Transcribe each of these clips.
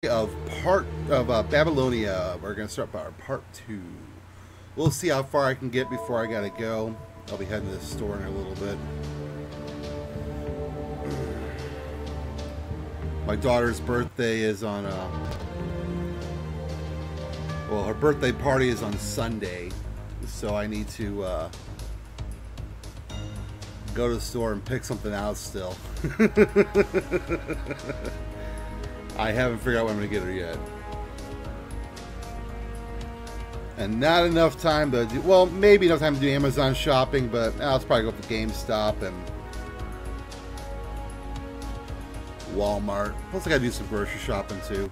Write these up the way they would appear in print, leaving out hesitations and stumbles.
Of Babylonia. We're gonna start by our part 2. We'll see how far I can get before I gotta go. I'll be heading to the store in a little bit. My daughter's birthday is on well, her birthday party is on Sunday, so I need to go to the store and pick something out still. I haven't figured out what I'm going to get her yet. And not enough time to do... Well, maybe enough time to do Amazon shopping, but I'll probably go for GameStop and Walmart. Plus I got to do some grocery shopping too.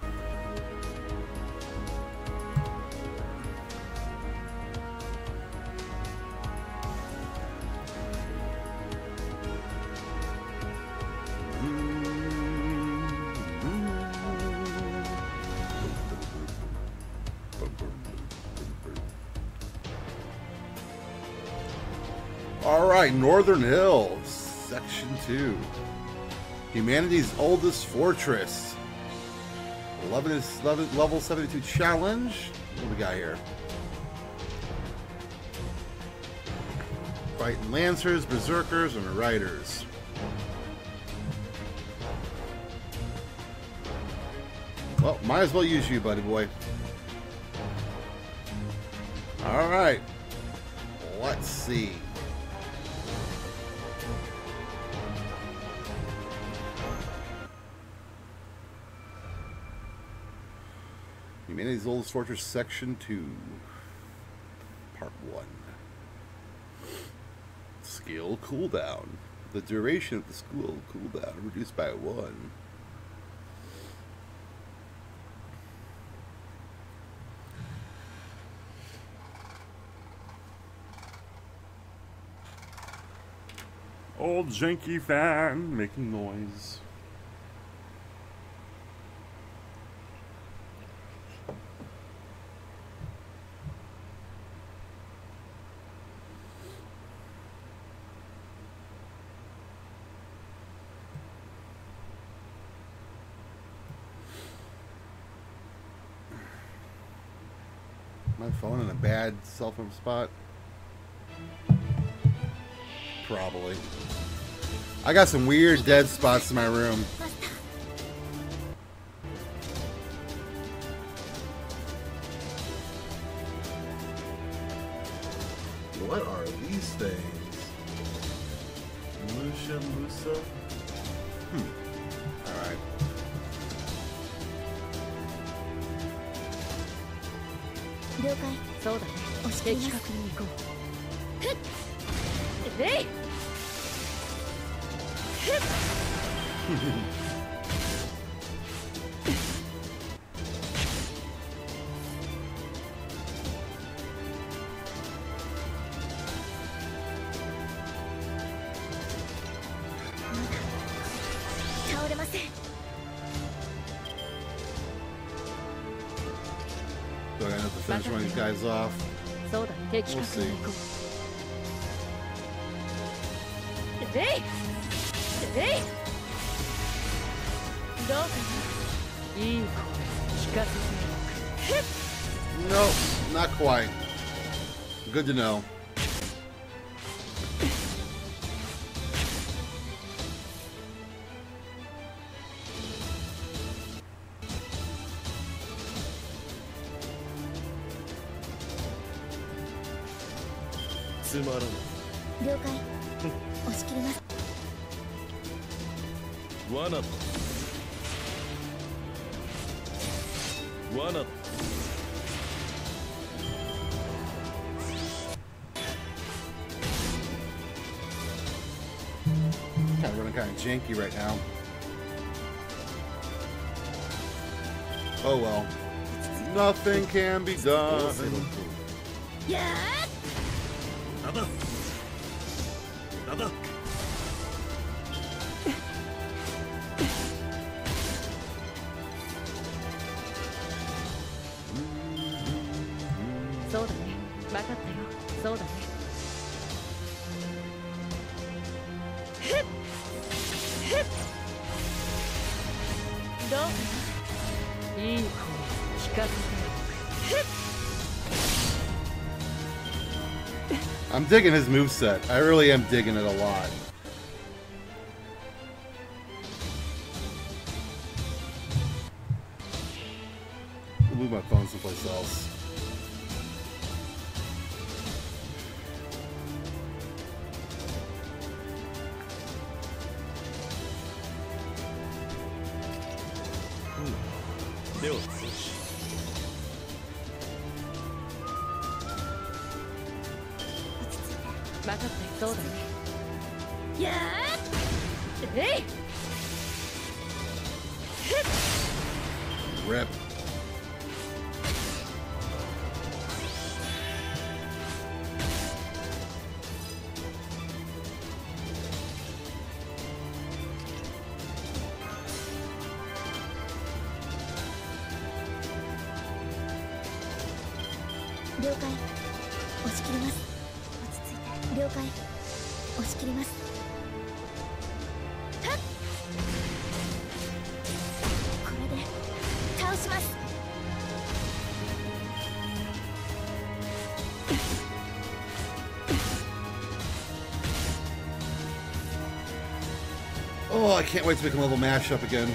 Alright, Northern Hills, Section 2. Humanity's oldest fortress. Level 72 challenge. What do we got here? Fighting Lancers, Berserkers, and Riders. Well, might as well use you, buddy boy. Alright. Let's see. Humanity's Oldest Fortress, Section 2, Part 1. Skill cooldown. The duration of the skill cooldown reduced by 1. Old janky fan making noise. My phone in a bad cell phone spot? Probably. I got some weird dead spots in my room. What are these things? Lusa? Alright. Do I have to finish one of these guys off? We'll see. Nope, not quite. Good to know. Kind of running kind of janky right now. Oh well. Nothing can be done. Yeah. No, I'm digging his moveset. I really am digging it a lot. I'll move my phone someplace else. Rip. Oh, I can't wait to make a level mashup again.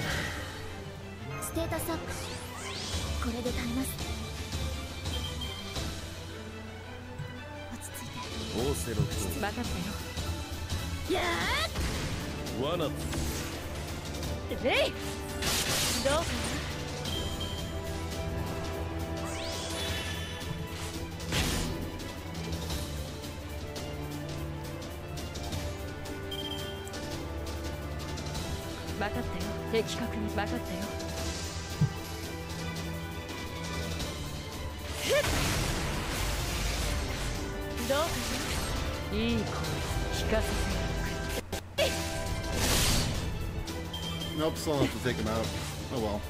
Nope, still have to take him out. Oh well.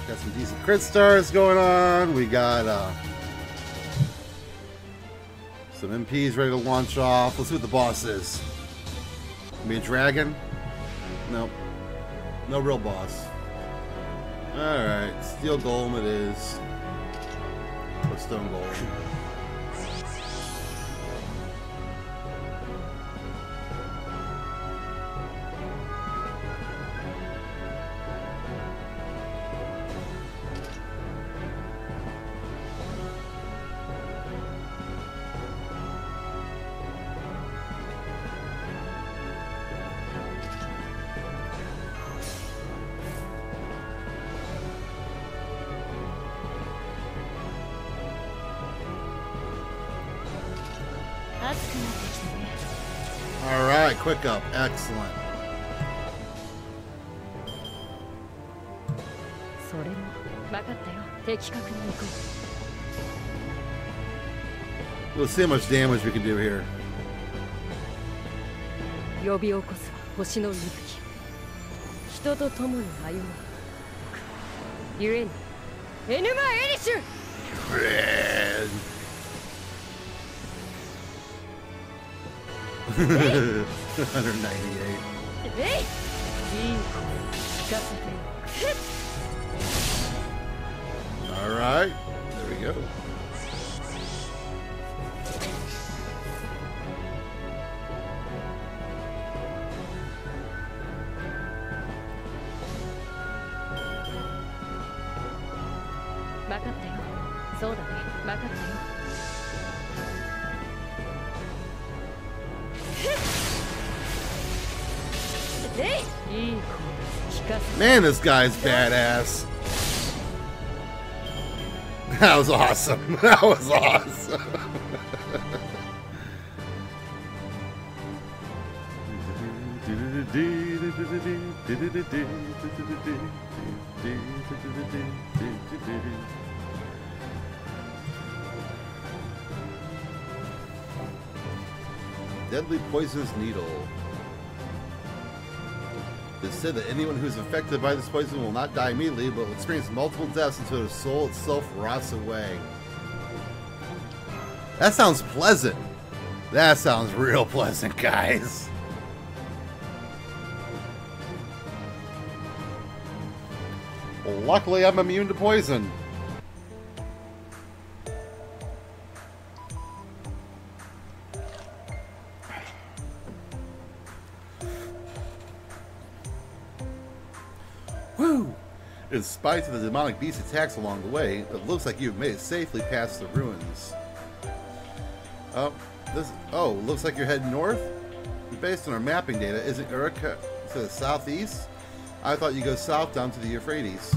Got some decent crit stars going on. We got some MPs ready to launch off. Let's see what the boss is. Be a dragon? Nope. No real boss. Alright, steel golem it is. Or stone golem. Alright, quick up. Excellent. Let's see how much damage we can do here. Red. 198. All right, there we go. Man, this guy's badass. That was awesome. That was awesome. deadly poisonous needle. It is said that anyone who is infected by this poison will not die immediately, but will experience multiple deaths until their soul itself rots away. That sounds pleasant. That sounds real pleasant, guys. Well, luckily, I'm immune to poison. Woo! In spite of the demonic beast attacks along the way, it looks like you've made it safely past the ruins. Looks like you're heading north? Based on our mapping data, isn't Uruk to the southeast? I thought you'd go south down to the Euphrates.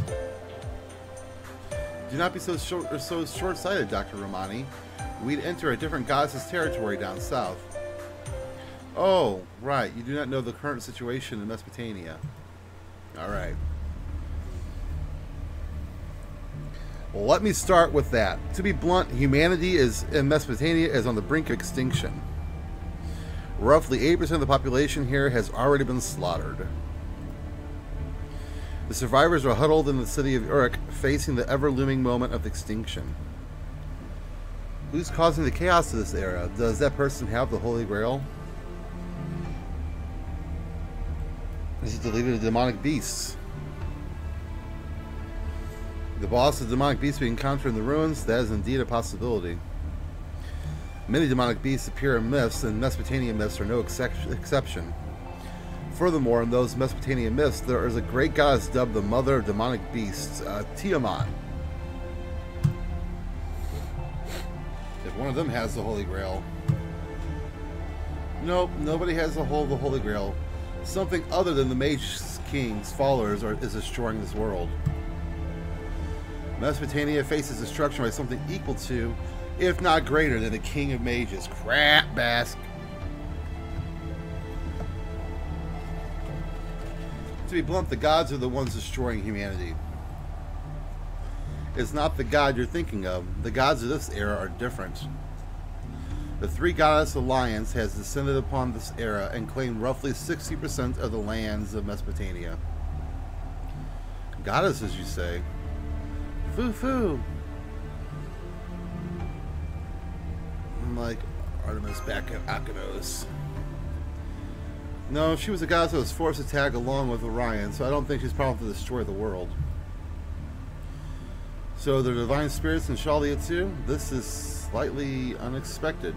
Do not be so short-sighted, Dr. Romani. We'd enter a different goddess's territory down south. Oh, right. You do not know the current situation in Mesopotamia. Alright. Well, let me start with that. To be blunt, humanity in Mesopotamia is on the brink of extinction. Roughly 8% of the population here has already been slaughtered. The survivors are huddled in the city of Uruk, facing the ever-looming moment of extinction. Who's causing the chaos of this era? Does that person have the Holy Grail? Is it deleted the demonic beasts? The boss of the demonic beasts we encounter in the ruins, that is indeed a possibility. Many demonic beasts appear in myths, and Mesopotamian myths are no exception. Furthermore, in those Mesopotamian myths, there is a great goddess dubbed the Mother of Demonic Beasts, Tiamat. If one of them has the Holy Grail. Nope, nobody has the Holy Grail. Something other than the Mage King's followers is destroying this world. Mesopotamia faces destruction by something equal to, if not greater than, the King of Mages. Crap, Bask. To be blunt, the gods are the ones destroying humanity. It's not the god you're thinking of. The gods of this era are different. The Three Goddess Alliance has descended upon this era and claimed roughly 60% of the lands of Mesopotamia. Goddesses, you say? Foo-foo. Like Artemis back at Akanos. No, she was a goddess that was forced to tag along with Orion, so I don't think she's probably to destroy the world. So the divine spirits in Shalia too? This is slightly unexpected.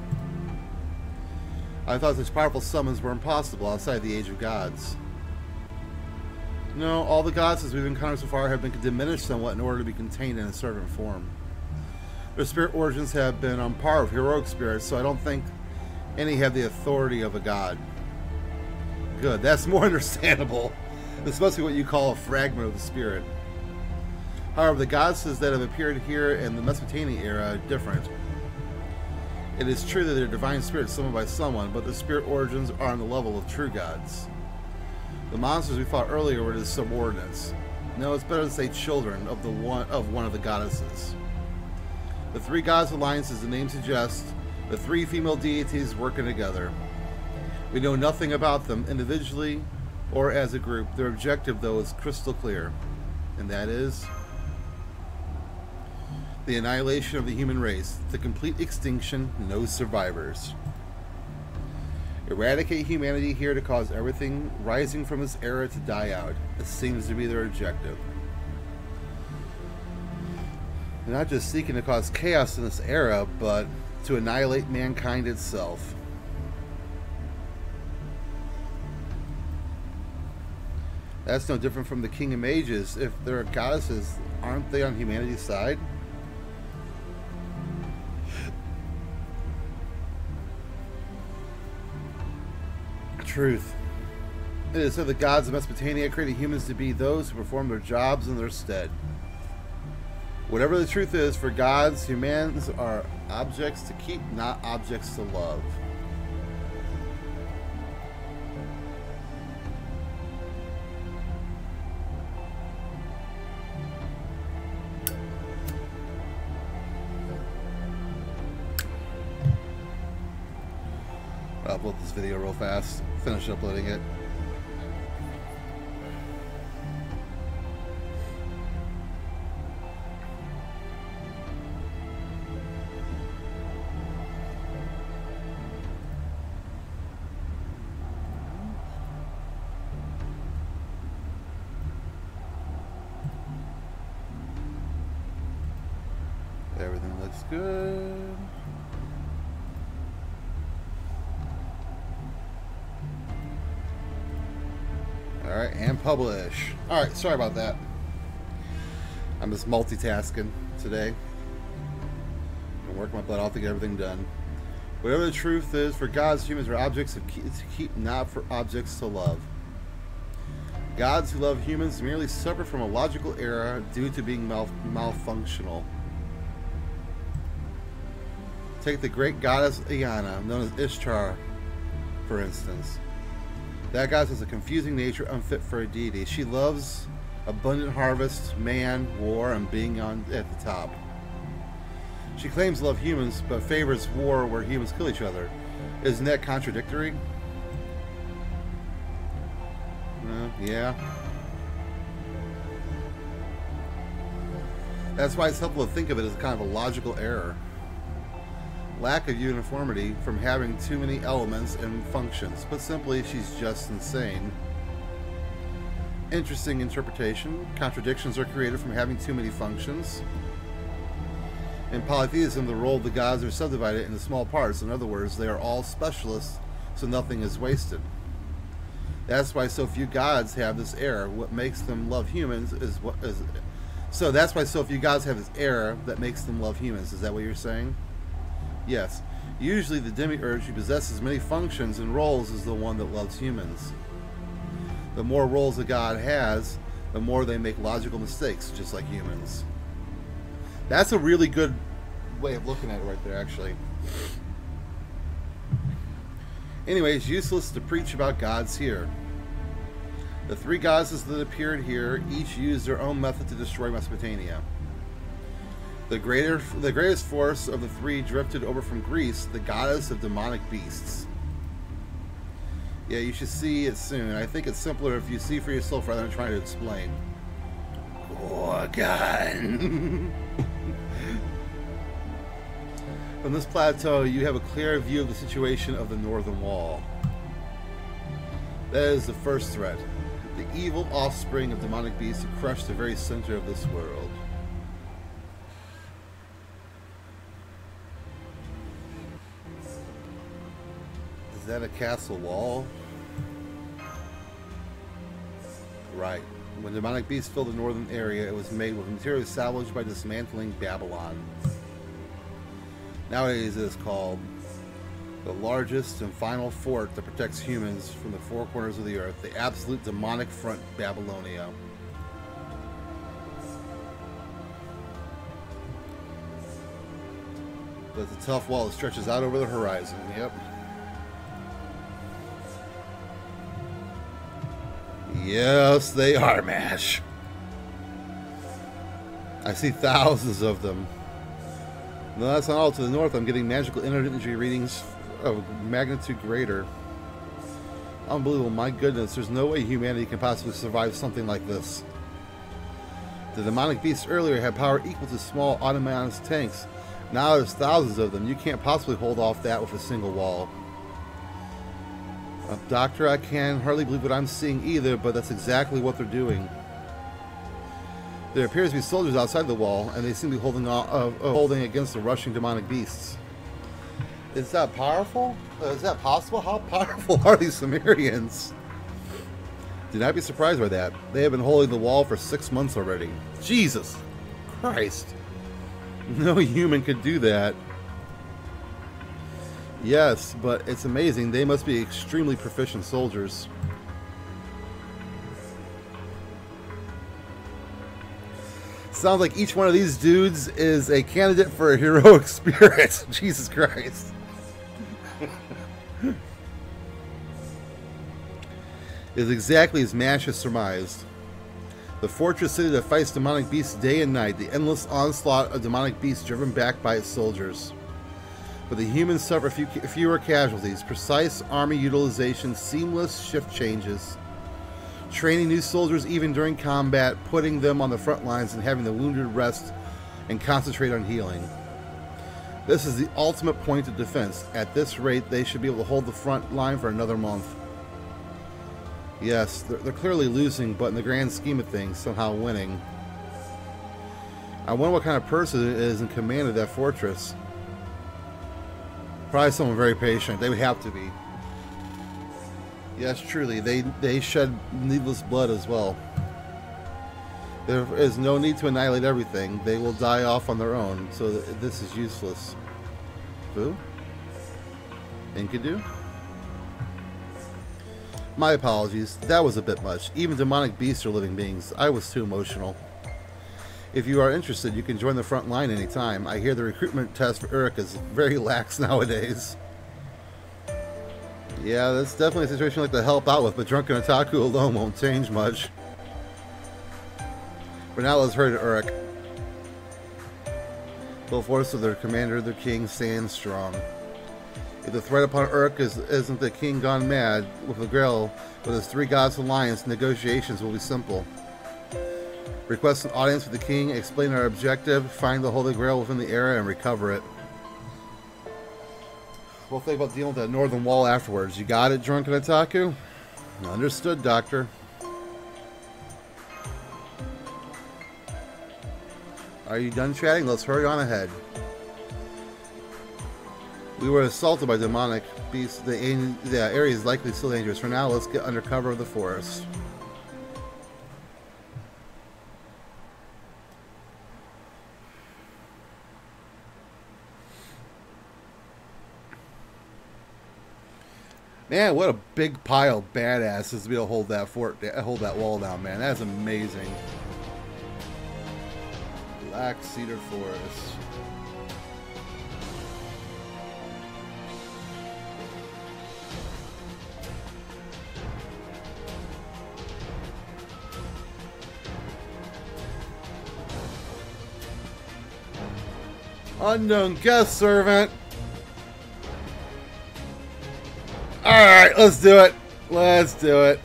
I thought such powerful summons were impossible outside the Age of Gods. No, all the goddesses we've encountered so far have been diminished somewhat in order to be contained in a servant form. Their spirit origins have been on par with heroic spirits, so I don't think any have the authority of a god. Good, that's more understandable. This must be what you call a fragment of the spirit. However, the goddesses that have appeared here in the Mesopotamian era are different. It is true that they're divine spirits summoned by someone, but their spirit origins are on the level of true gods. The monsters we fought earlier were just subordinates. No, it's better to say children of one of the goddesses. The Three Gods Alliance, as the name suggests, the three female deities working together. We know nothing about them individually or as a group. Their objective, though, is crystal clear, and that is the annihilation of the human race, the complete extinction, no survivors. Eradicate humanity here to cause everything rising from this era to die out. It seems to be their objective. They're not just seeking to cause chaos in this era, but to annihilate mankind itself. That's no different from the King of Mages. If they're goddesses, aren't they on humanity's side? Truth. It is said the gods of Mesopotamia created humans to be those who perform their jobs in their stead. Whatever the truth is, for gods, humans are objects to keep, not objects to love. upload this video real fast. Finish uploading it. Everything looks good. Alright, and publish. Alright, sorry about that. I'm just multitasking today. I'm working my butt off to get everything done. Whatever the truth is, for gods, humans are objects to keep, not for objects to love. Gods who love humans merely suffer from a logical error due to being malfunctional. Take the great goddess Iana, known as Ishtar, for instance. That goddess has a confusing nature unfit for a deity. She loves abundant harvest, man, war, and being at the top. She claims to love humans, but favors war where humans kill each other. Isn't that contradictory? Yeah. That's why it's helpful to think of it as kind of a logical error. Lack of uniformity from having too many elements and functions. Put simply, she's just insane. Interesting interpretation. Contradictions are created from having too many functions. In polytheism, the role of the gods are subdivided into small parts. In other words, they are all specialists, so nothing is wasted. That's why so few gods have this error. What makes them love humans so that's why so few gods have this error that makes them love humans. Is that what you're saying? Yes. Usually the demiurge who possesses many functions and roles is the one that loves humans. The more roles a god has, the more they make logical mistakes, just like humans. That's a really good way of looking at it right there, actually. Anyways, useless to preach about gods here. The three goddesses that appeared here each used their own method to destroy Mesopotamia. The greatest force of the three drifted over from Greece, the goddess of demonic beasts. Yeah, you should see it soon. I think it's simpler if you see for yourself rather than trying to explain. Gorgon. From this plateau, you have a clear view of the situation of the northern wall. That is the first threat. The evil offspring of demonic beasts who crush the very center of this world. Is that a castle wall? Right. When demonic beasts filled the northern area, it was made with materials salvaged by dismantling Babylon. Nowadays it is called the largest and final fort that protects humans from the four corners of the earth, the absolute demonic front, Babylonia. But it's a tough wall that stretches out over the horizon. Yep. Yes, they are, MASH. I see thousands of them. No, that's not all. To the north, I'm getting magical energy readings of magnitude greater. Unbelievable. My goodness, there's no way humanity can possibly survive something like this. The demonic beasts earlier had power equal to small automatic tanks. Now there's thousands of them. You can't possibly hold off that with a single wall. Doctor, I can hardly believe what I'm seeing either, but that's exactly what they're doing. There appears to be soldiers outside the wall, and they seem to be holding against the rushing demonic beasts. Is that powerful? Is that possible? How powerful are these Sumerians? Do not be surprised by that. They have been holding the wall for 6 months already. Jesus Christ. No human could do that. Yes, but it's amazing. They must be extremely proficient soldiers. Sounds like each one of these dudes is a candidate for a heroic spirit. Jesus Christ. Is exactly as Mash has surmised. The fortress city that fights demonic beasts day and night, the endless onslaught of demonic beasts driven back by its soldiers. but the humans suffer fewer casualties. Precise army utilization, seamless shift changes, training new soldiers even during combat, putting them on the front lines and having the wounded rest and concentrate on healing. This is the ultimate point of defense. At this rate, they should be able to hold the front line for another month. Yes, they're clearly losing, but in the grand scheme of things, somehow winning. I wonder what kind of person is in command of that fortress. Probably someone very patient. They would have to be. Yes, truly, they shed needless blood as well. There is no need to annihilate everything. They will die off on their own, so this is useless. Who? Enkidu? My apologies. That was a bit much. Even demonic beasts are living beings. I was too emotional. If you are interested, you can join the front line anytime. I hear the recruitment test for Uruk is very lax nowadays. Yeah, that's definitely a situation I'd like to help out with, but Drunken Otaku alone won't change much. For now, let's hurry to Uruk. Full force of their commander, the king, stands strong. If the threat upon Uruk isn't the king gone mad with the Grail, with his three gods alliance, negotiations will be simple. Request an audience with the king, explain our objective, find the Holy Grail within the area, and recover it. We'll think about dealing with that northern wall afterwards. You got it, Drunken Otaku? Understood, Doctor. Are you done chatting? Let's hurry on ahead. We were assaulted by demonic beasts. The area is likely still dangerous. For now, let's get under cover of the forest. Man, what a big pile of badasses to be able to hold that hold that wall down, man. That's amazing. Black Cedar Forest. Unknown guest servant. Alright, let's do it. Let's do it.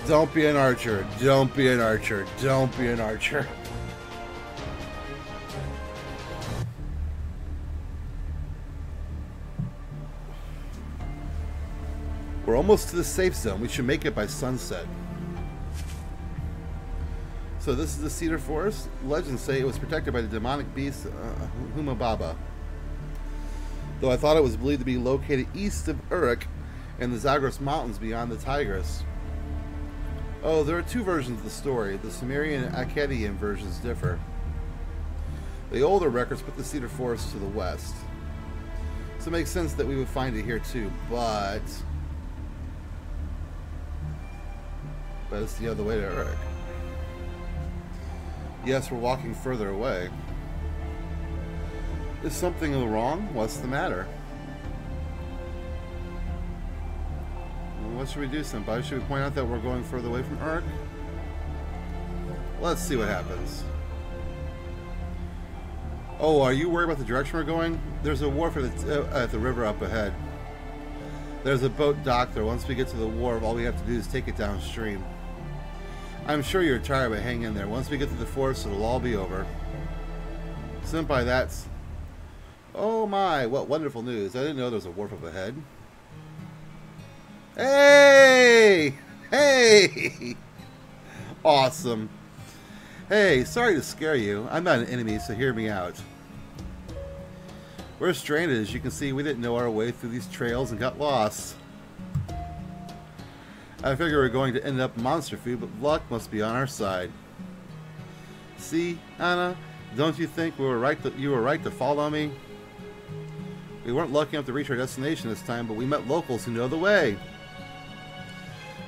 Don't be an archer. Don't be an archer. Don't be an archer. We're almost to the safe zone. We should make it by sunset. So this is the Cedar Forest. Legends say it was protected by the demonic beast Humababa. Though I thought it was believed to be located east of Uruk and the Zagros Mountains beyond the Tigris. Oh, there are two versions of the story. The Sumerian and Akkadian versions differ. The older records put the Cedar Forest to the west. So it makes sense that we would find it here too, but it's the other way to Uruk. Yes, we're walking further away. Is something wrong? What's the matter? Well, what should we do, Senpai? Should we point out that we're going further away from Uruk? Let's see what happens. Oh, are you worried about the direction we're going? There's a wharf at the river up ahead. There's a boat docked there. Once we get to the wharf, all we have to do is take it downstream. I'm sure you're tired, but hang in there. Once we get to the forest, it'll all be over. Senpai, that's... Oh my, what wonderful news. I didn't know there was a wharf up ahead. Hey! Hey! Awesome. Hey, sorry to scare you. I'm not an enemy, so hear me out. We're stranded. As you can see, we didn't know our way through these trails and got lost. I figure we're going to end up monster food, but luck must be on our side. See, Anna, don't you think you were right to follow me? We weren't lucky enough to reach our destination this time, but we met locals who know the way.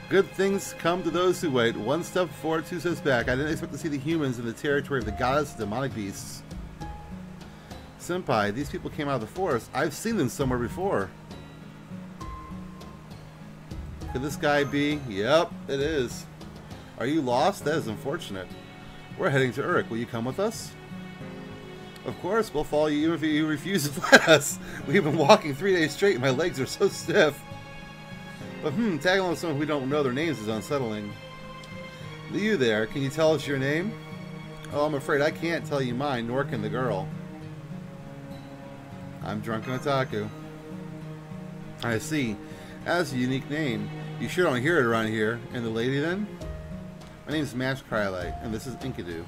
Good things come to those who wait. One step forward, two steps back. I didn't expect to see the humans in the territory of the goddess of demonic beasts. Senpai, these people came out of the forest. I've seen them somewhere before. Could this guy be? Yep, it is. Are you lost? That is unfortunate. We're heading to Uruk. Will you come with us? Of course, we'll follow you even if you refuse to let us. We've been walking 3 days straight and my legs are so stiff. But tagging along with someone we don't know their names is unsettling. You there, can you tell us your name? Oh, I'm afraid I can't tell you mine, nor can the girl. I'm Drunken Otaku. I see. That's a unique name. You sure don't hear it around here. And the lady then? My name's Mash Krylite, and this is Enkidu.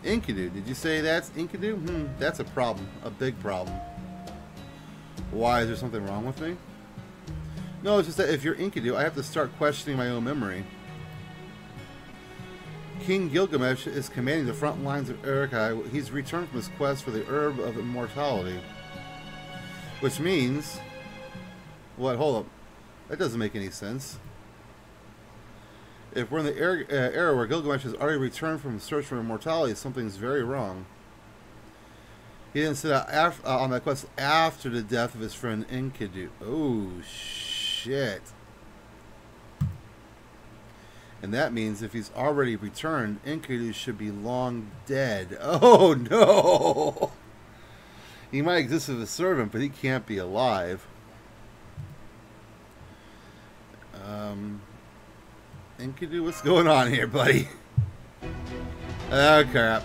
Enkidu? Did you say that's Enkidu? That's a problem. A big problem. Why? Is there something wrong with me? No, it's just that if you're Enkidu, I have to start questioning my own memory. King Gilgamesh is commanding the front lines of Uruk. He's returned from his quest for the Herb of Immortality. Which means... What? Hold up. That doesn't make any sense. If we're in the era where Gilgamesh has already returned from the search for immortality, something's very wrong. He didn't set out on that quest after the death of his friend Enkidu. Oh, shit. And that means if he's already returned, Enkidu should be long dead. Oh, no! He might exist as a servant, but he can't be alive. Enkidu, what's going on here, buddy? Oh, crap.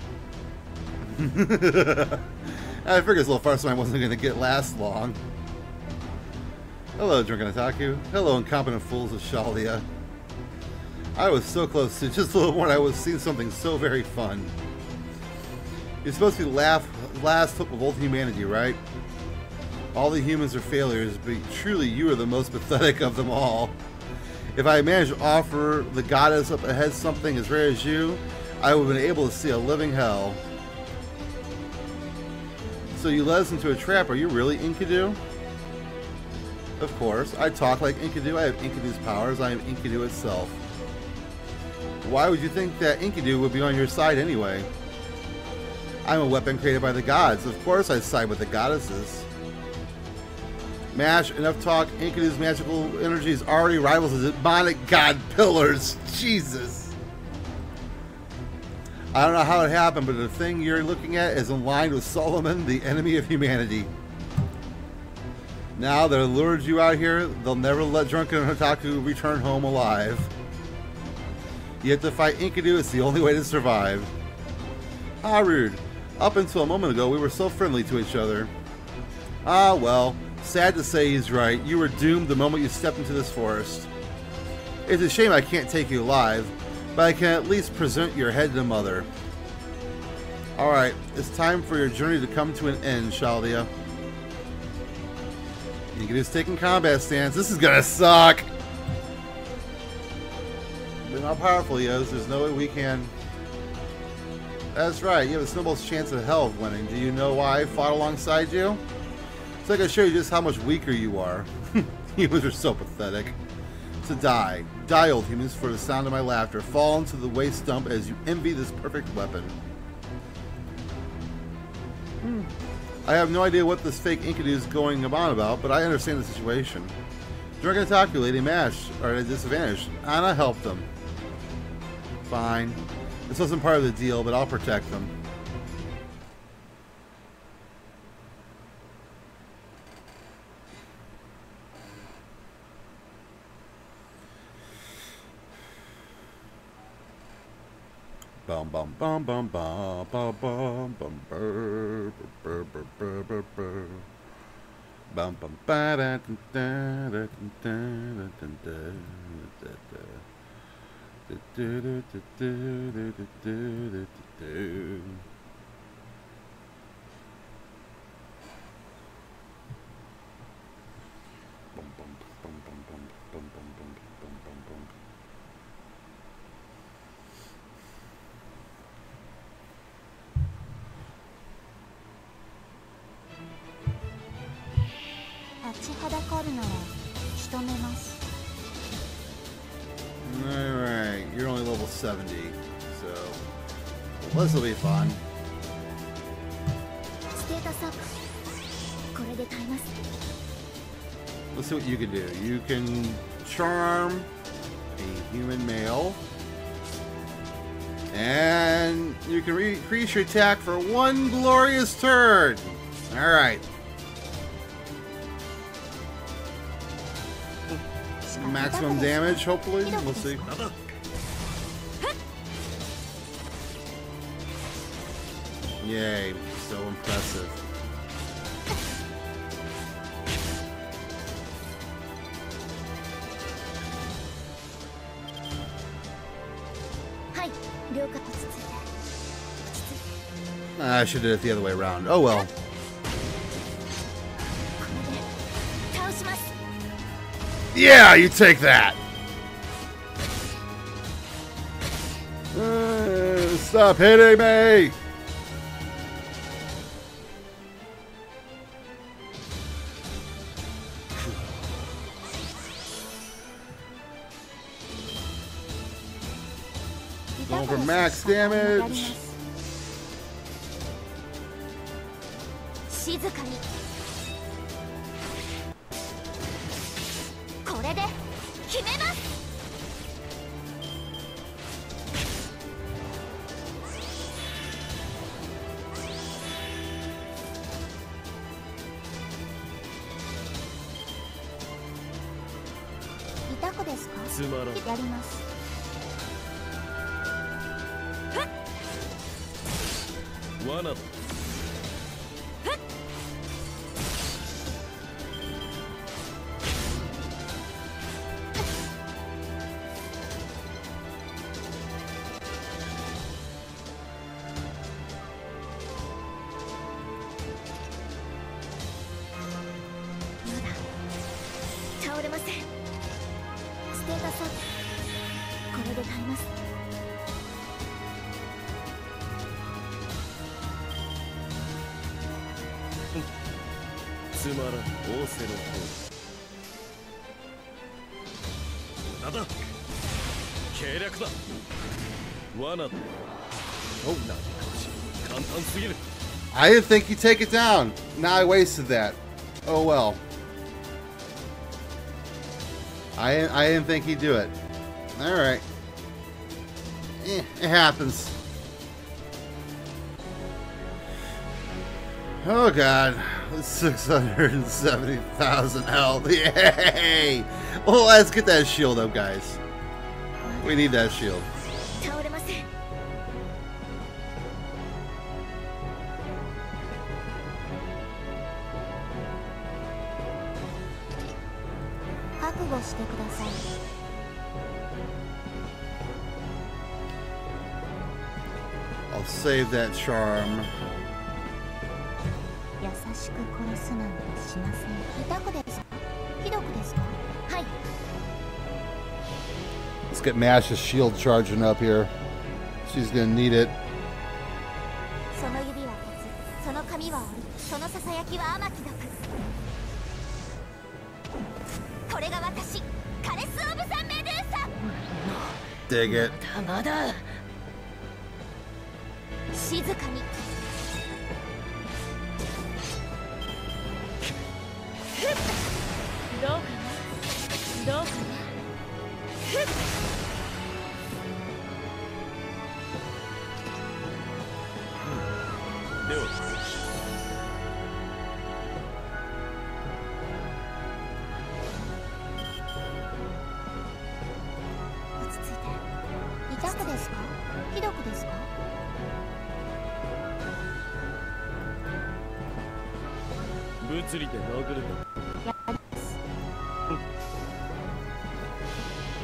I figured this little farce I wasn't going to last long. Hello, Drunken Otaku. Hello, incompetent fools of Chaldea. I was so close to just a little more. I was seeing something so very fun. You're supposed to be the last hope of old humanity, right? All the humans are failures, but truly you are the most pathetic of them all. If I had managed to offer the goddess up ahead something as rare as you, I would have been able to see a living hell. So you led us into a trap. Are you really Enkidu? Of course. I talk like Enkidu. I have Enkidu's powers. I am Enkidu itself. Why would you think that Enkidu would be on your side anyway? I'm a weapon created by the gods. Of course I side with the goddesses. Mash, enough talk. Enkidu's magical energies already rivals the demonic god pillars. Jesus. I don't know how it happened, but the thing you're looking at is in line with Solomon, the enemy of humanity. Now that lured you out here, they'll never let Drunken Otaku return home alive. You have to fight Enkidu. It's the only way to survive. Ah, rude. Up until a moment ago, we were so friendly to each other. Ah, well. Sad to say he's right. You were doomed the moment you stepped into this forest. It's a shame I can't take you alive, but I can at least present your head to Mother. Alright, it's time for your journey to come to an end, Chaldea. Enkidu's taking combat stance. This is gonna suck! But how powerful he is, there's no way we can... That's right, you have a snowball's chance of hell of winning. Do you know why I fought alongside you? So I can show you just how much weaker you are. Humans are so pathetic. To die. Die, old humans, for the sound of my laughter. Fall into the waste dump as you envy this perfect weapon. I have no idea what this fake Enkidu is going on about, but I understand the situation. Drunken Otaku, Lady Mash are at a disadvantage. Anna helped them. Fine. This wasn't part of the deal, but I'll protect them. Bum bum bum bum bum bum bum bum bum bum bum bum bum ba da da da da da. Alright, you're only level 70, so this will be fun. Let's see what you can do. You can charm a human male. And you can increase your attack for one glorious turn. Alright. Maximum damage, hopefully. We'll see. Yay. So impressive. I should have did it the other way around. Oh well. Yeah, you take that. Stop hitting me. Going for max damage. I didn't think he'd take it down. Now I wasted that. Oh well. I didn't think he'd do it. Alright. It happens. Oh god. 670,000 health. Yay! Well, let's get that shield up, guys. We need that shield. I'll save that charm. Let's get Mash's shield charging up here. She's gonna need it. Dig it.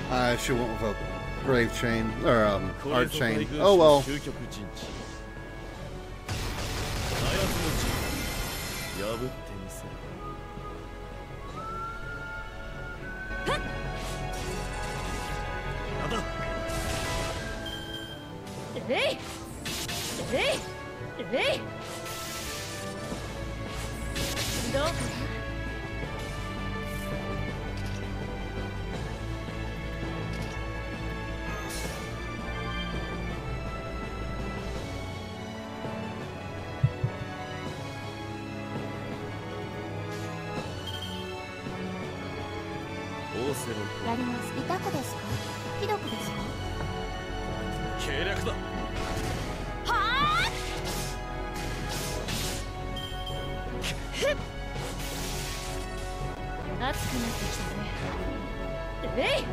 I should went with a brave chain or art chain. Oh well. 計略だ。はあ。熱くなってきたね。えい。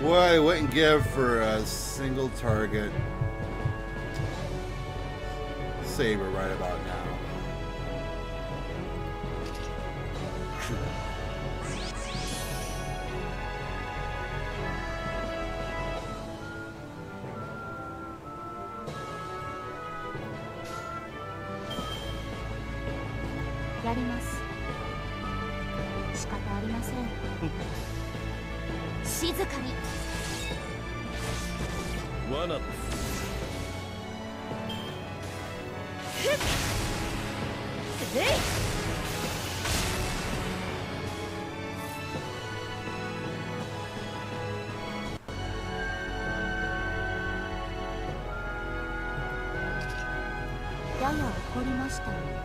What I wouldn't give for a single target saber right about now.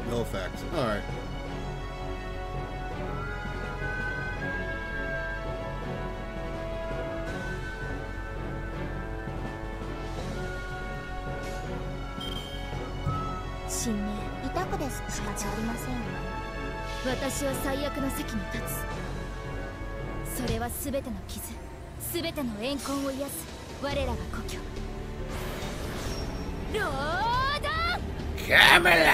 No effect. All right. Otaku です。仕方ありません。私は最悪の席に立つ。それはすべての傷、すべての怨恨を癒す我らが故郷。ロードカメラ。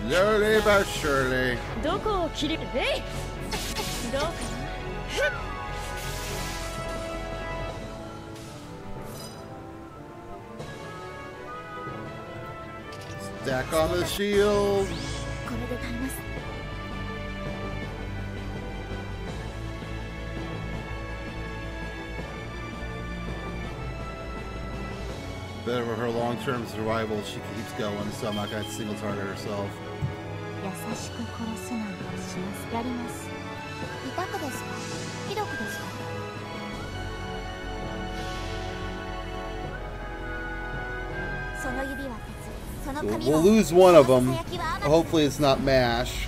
Slowly but surely. どこを切る？えい。どうかな。Stack on the shield. これで耐えます。Better for her long-term survival. She keeps going, so I'm not gonna single target herself. 優しく殺すなんてします。やります。痛くですか？ひどくですか？ We'll lose one of them. Hopefully it's not MASH.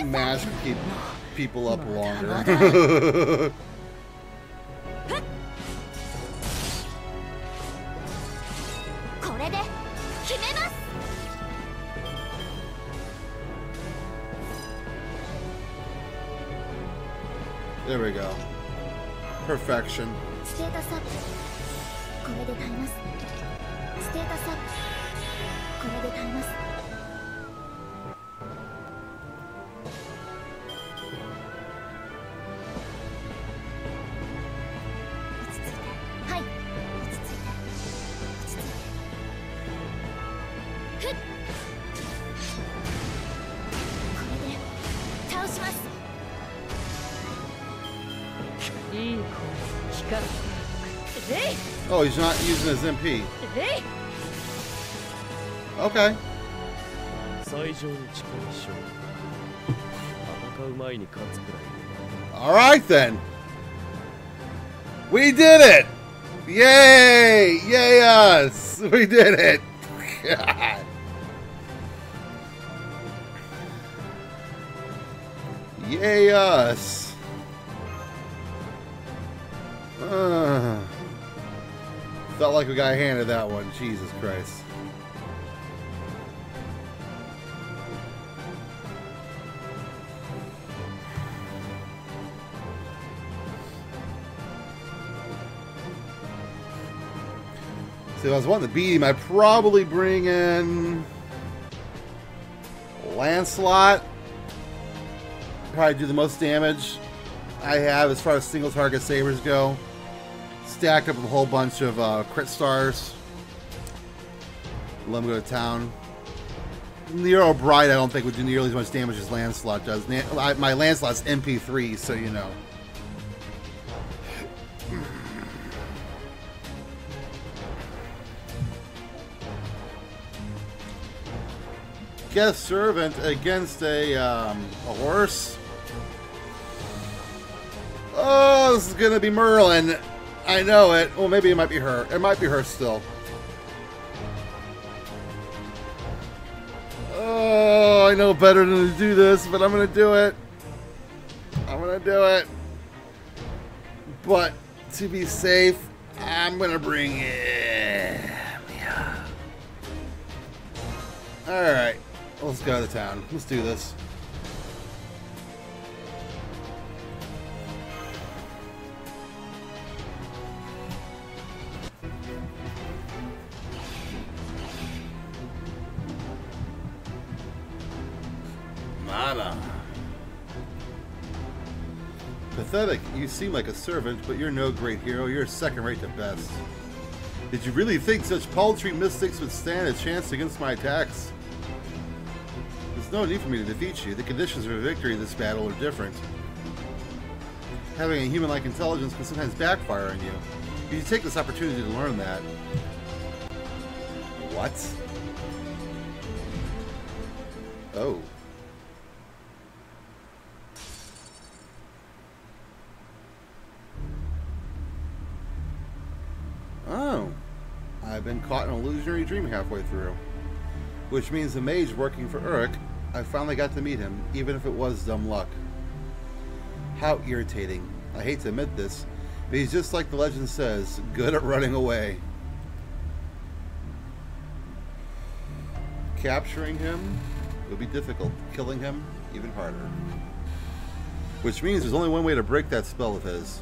MASH can keep people up longer. There we go. Perfection. これで耐えます。ステータスアップ。これで耐えます。落ち着いて。はい。落ち着いて。落ち着いて。ふっ。これで倒します。いい子。光る。えい。 Oh, he's not using his MP. Okay. All right then. We did it! Yay! Yay us! We did it! God. Yay us! Felt like we got handed that one. Jesus Christ. So if I was wanting to beat him, I'd probably bring in Lancelot. Probably do the most damage I have as far as single target sabers go. Stacked up with a whole bunch of crit stars. Let him go to town. Nero Bride, I don't think would do nearly as much damage as Lancelot does. My Lancelot's MP3, so you know. guest servant against a horse. Oh, this is gonna be Merlin. I know it. Well, maybe it might be her. It might be her still. Oh, I know better than to do this, but I'm gonna do it. I'm gonna do it. But to be safe, I'm gonna bring it. Yeah. All right, let's go to town. Let's do this. Mana. Pathetic. You seem like a servant, but you're no great hero. You're second rate to best. Did you really think such paltry mystics would stand a chance against my attacks? There's no need for me to defeat you. The conditions for victory in this battle are different. Having a human-like intelligence can sometimes backfire on you. You should take this opportunity to learn that. What? Oh. Oh. I've been caught in an illusionary dream halfway through. Which means the mage working for Uruk, I finally got to meet him, even if it was dumb luck. How irritating. I hate to admit this, but he's just like the legend says, good at running away. Capturing him would be difficult. Killing him, even harder. Which means there's only one way to break that spell of his.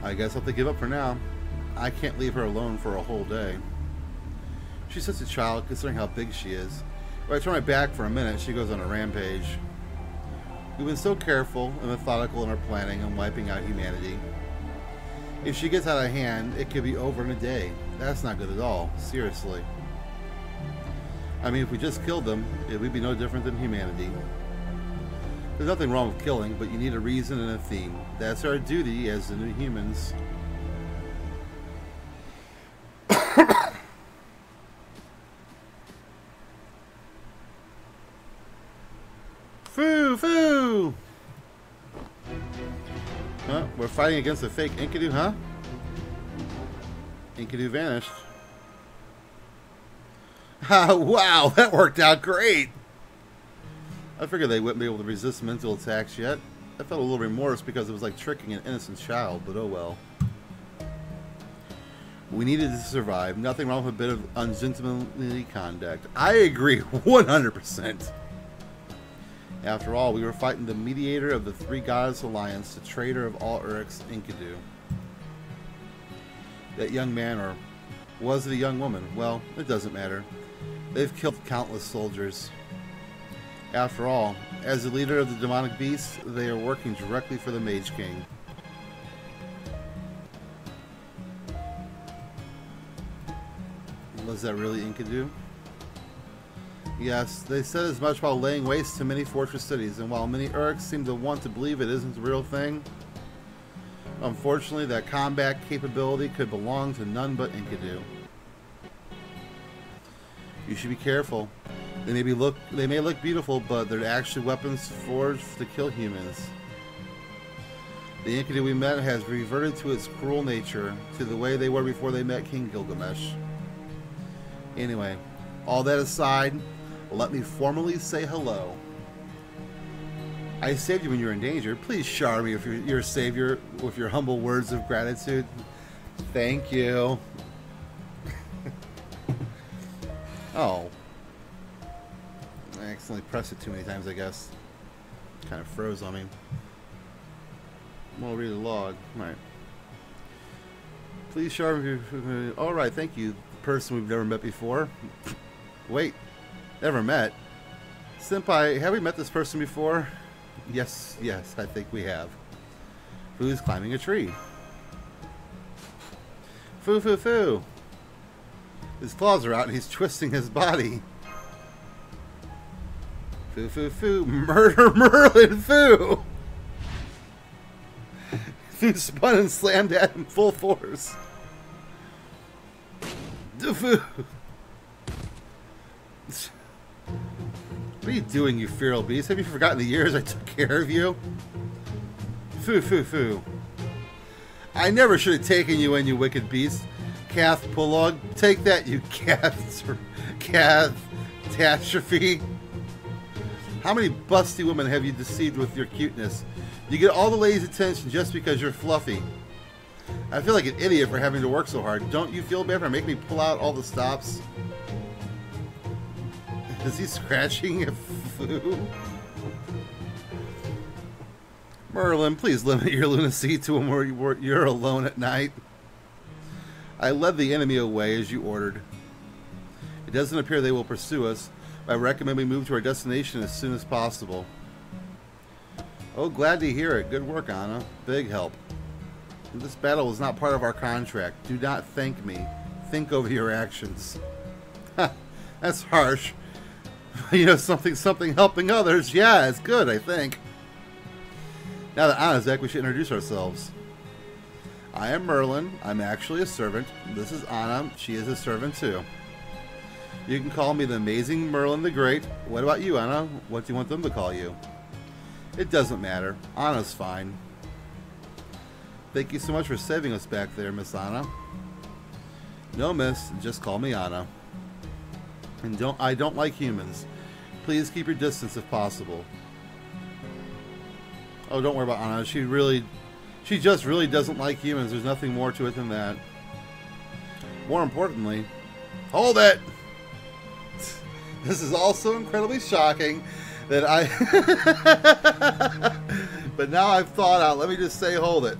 I guess I'll have to give up for now. I can't leave her alone for a whole day. She's such a child, considering how big she is. If I turn my back for a minute, she goes on a rampage. We've been so careful and methodical in our planning and wiping out humanity. If she gets out of hand, it could be over in a day. That's not good at all. Seriously. I mean, if we just killed them, it would be no different than humanity. There's nothing wrong with killing, but you need a reason and a theme. That's our duty as the new humans. Foo! Foo! Huh? We're fighting against a fake Enkidu, huh? Enkidu vanished. Wow, that worked out great! I figured they wouldn't be able to resist mental attacks yet. I felt a little remorse because it was like tricking an innocent child, but oh well. We needed to survive. Nothing wrong with a bit of ungentlemanly conduct. I agree 100%. After all, we were fighting the mediator of the Three Goddess Alliance, the traitor of all Uruks, Enkidu. That young man, or was it a young woman? Well, it doesn't matter. They've killed countless soldiers. After all, as the leader of the demonic beasts, they are working directly for the Mage King. Was that really Enkidu? Yes, they said as much while laying waste to many fortress cities, and while many Uruks seem to want to believe it isn't the real thing, unfortunately that combat capability could belong to none but Enkidu. You should be careful. They may look beautiful, but they're actually weapons forged to kill humans. The Enkidu we met has reverted to its cruel nature, to the way they were before they met King Gilgamesh. Anyway, all that aside, let me formally say hello. I saved you when you were in danger. Please shower me with your savior with your humble words of gratitude. Thank you. Oh. I accidentally pressed it too many times, I guess. Kind of froze on me. We'll read the log. Alright. Please shower me. Alright, thank you. The person we've never met before. Wait. Never met? Senpai, have we met this person before? Yes, I think we have. Foo's climbing a tree. Foo, foo, foo. His claws are out and he's twisting his body. Foo, foo, foo. Murder Merlin, Foo! Foo spun and slammed at him full force. Foo! What are you doing, you feral beast? Have you forgotten the years I took care of you? Foo, foo, foo. I never should have taken you in, you wicked beast. Cath Pulog. Take that, you catastrophe. How many busty women have you deceived with your cuteness? You get all the ladies' attention just because you're fluffy. I feel like an idiot for having to work so hard. Don't you feel bad for making me pull out all the stops? Is he scratching a foo? Merlin, please limit your lunacy to when you're alone at night. I led the enemy away as you ordered. It doesn't appear they will pursue us. I recommend we move to our destination as soon as possible. Oh, glad to hear it. Good work, Anna. Big help. This battle was not part of our contract. Do not thank me. Think over your actions. Ha, that's harsh. You know, something helping others. Yeah, it's good, I think. Now that Anna's back, we should introduce ourselves. I am Merlin. I'm actually a servant. This is Anna. She is a servant too. You can call me the amazing Merlin the Great. What about you, Anna? What do you want them to call you? It doesn't matter. Anna's fine. Thank you so much for saving us back there, Miss Anna. No, miss. Just call me Anna. And I don't like humans. Please keep your distance if possible. Oh, don't worry about Anna. She just really doesn't like humans. There's nothing more to it than that. More importantly, hold it! This is also incredibly shocking that but now I've thought out. Let me just say, hold it.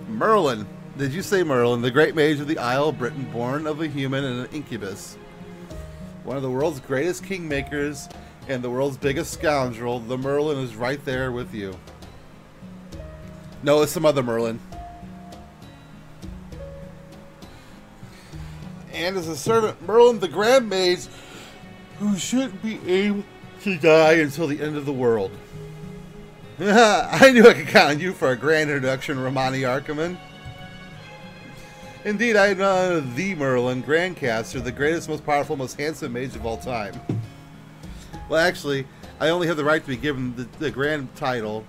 Merlin. Did you say Merlin, the great mage of the Isle of Britain, born of a human and an incubus? One of the world's greatest kingmakers and the world's biggest scoundrel. The Merlin is right there with you. No, it's some other Merlin. And as a servant, Merlin, the Grand Mage, who shouldn't be able to die until the end of the world. I knew I could count on you for a grand introduction, Romani Archiman. Indeed, I am the Merlin, Grandcaster, the greatest, most powerful, most handsome mage of all time. Well, actually, I only have the right to be given the grand title.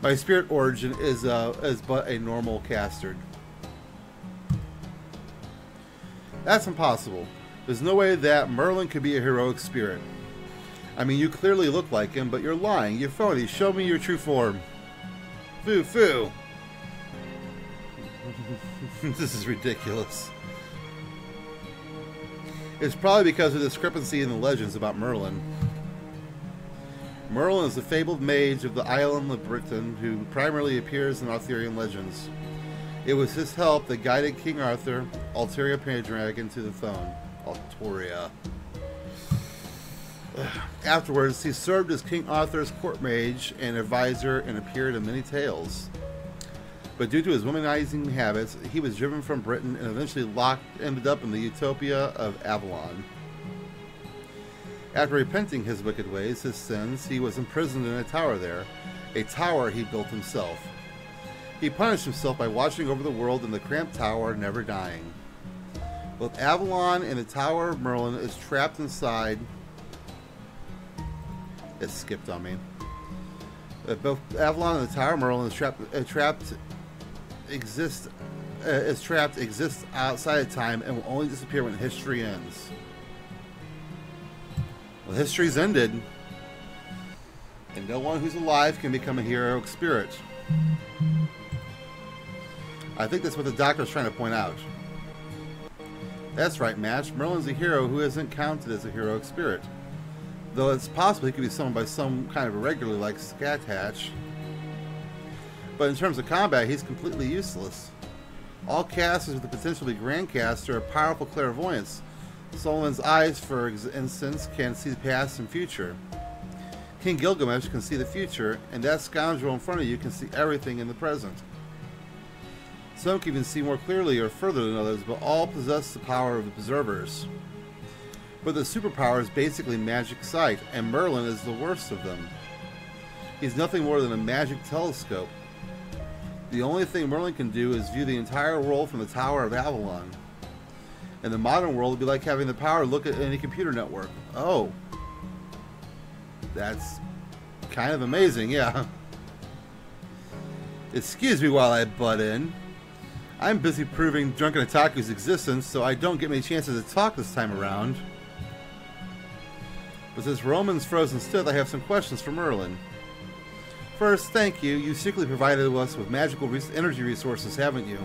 My spirit origin is but a normal caster. That's impossible. There's no way that Merlin could be a heroic spirit. I mean, you clearly look like him, but you're lying. You're phony. Show me your true form. Foo, foo. This is ridiculous. It's probably because of the discrepancy in the legends about Merlin. Merlin is the fabled mage of the island of Britain who primarily appears in Arthurian legends. It was his help that guided King Arthur, Alteria Pendragon, to the throne. Alteria. Afterwards, he served as King Arthur's court mage and advisor and appeared in many tales. But due to his womanizing habits, he was driven from Britain and eventually ended up in the utopia of Avalon. After repenting his wicked ways, his sins, he was imprisoned in a tower there, a tower he built himself. He punished himself by watching over the world in the cramped tower, never dying. Both Avalon and the Tower of Merlin is trapped inside. It skipped on me. Both Avalon and the Tower of Merlin exist outside of time and will only disappear when history ends. Well, history's ended, and no one who's alive can become a heroic spirit. I think that's what the doctor's trying to point out. That's right, Match. Merlin's a hero who isn't counted as a heroic spirit. Though it's possible he could be summoned by some kind of irregular like Scathatch. But in terms of combat, he's completely useless. All casters with the potential to be Grandcaster are powerful clairvoyants. Solomon's eyes, for instance, can see the past and future. King Gilgamesh can see the future, and that scoundrel in front of you can see everything in the present. Some can even see more clearly or further than others, but all possess the power of observers. But the superpower is basically magic sight, and Merlin is the worst of them. He's nothing more than a magic telescope. The only thing Merlin can do is view the entire world from the Tower of Avalon. In the modern world, it would be like having the power to look at any computer network. Oh. That's kind of amazing, yeah. Excuse me while I butt in. I'm busy proving Drunken Otaku's existence, so I don't get many chances to talk this time around. But since Roman's frozen stiff, I have some questions for Merlin. First, thank you. You secretly provided us with magical energy resources, haven't you?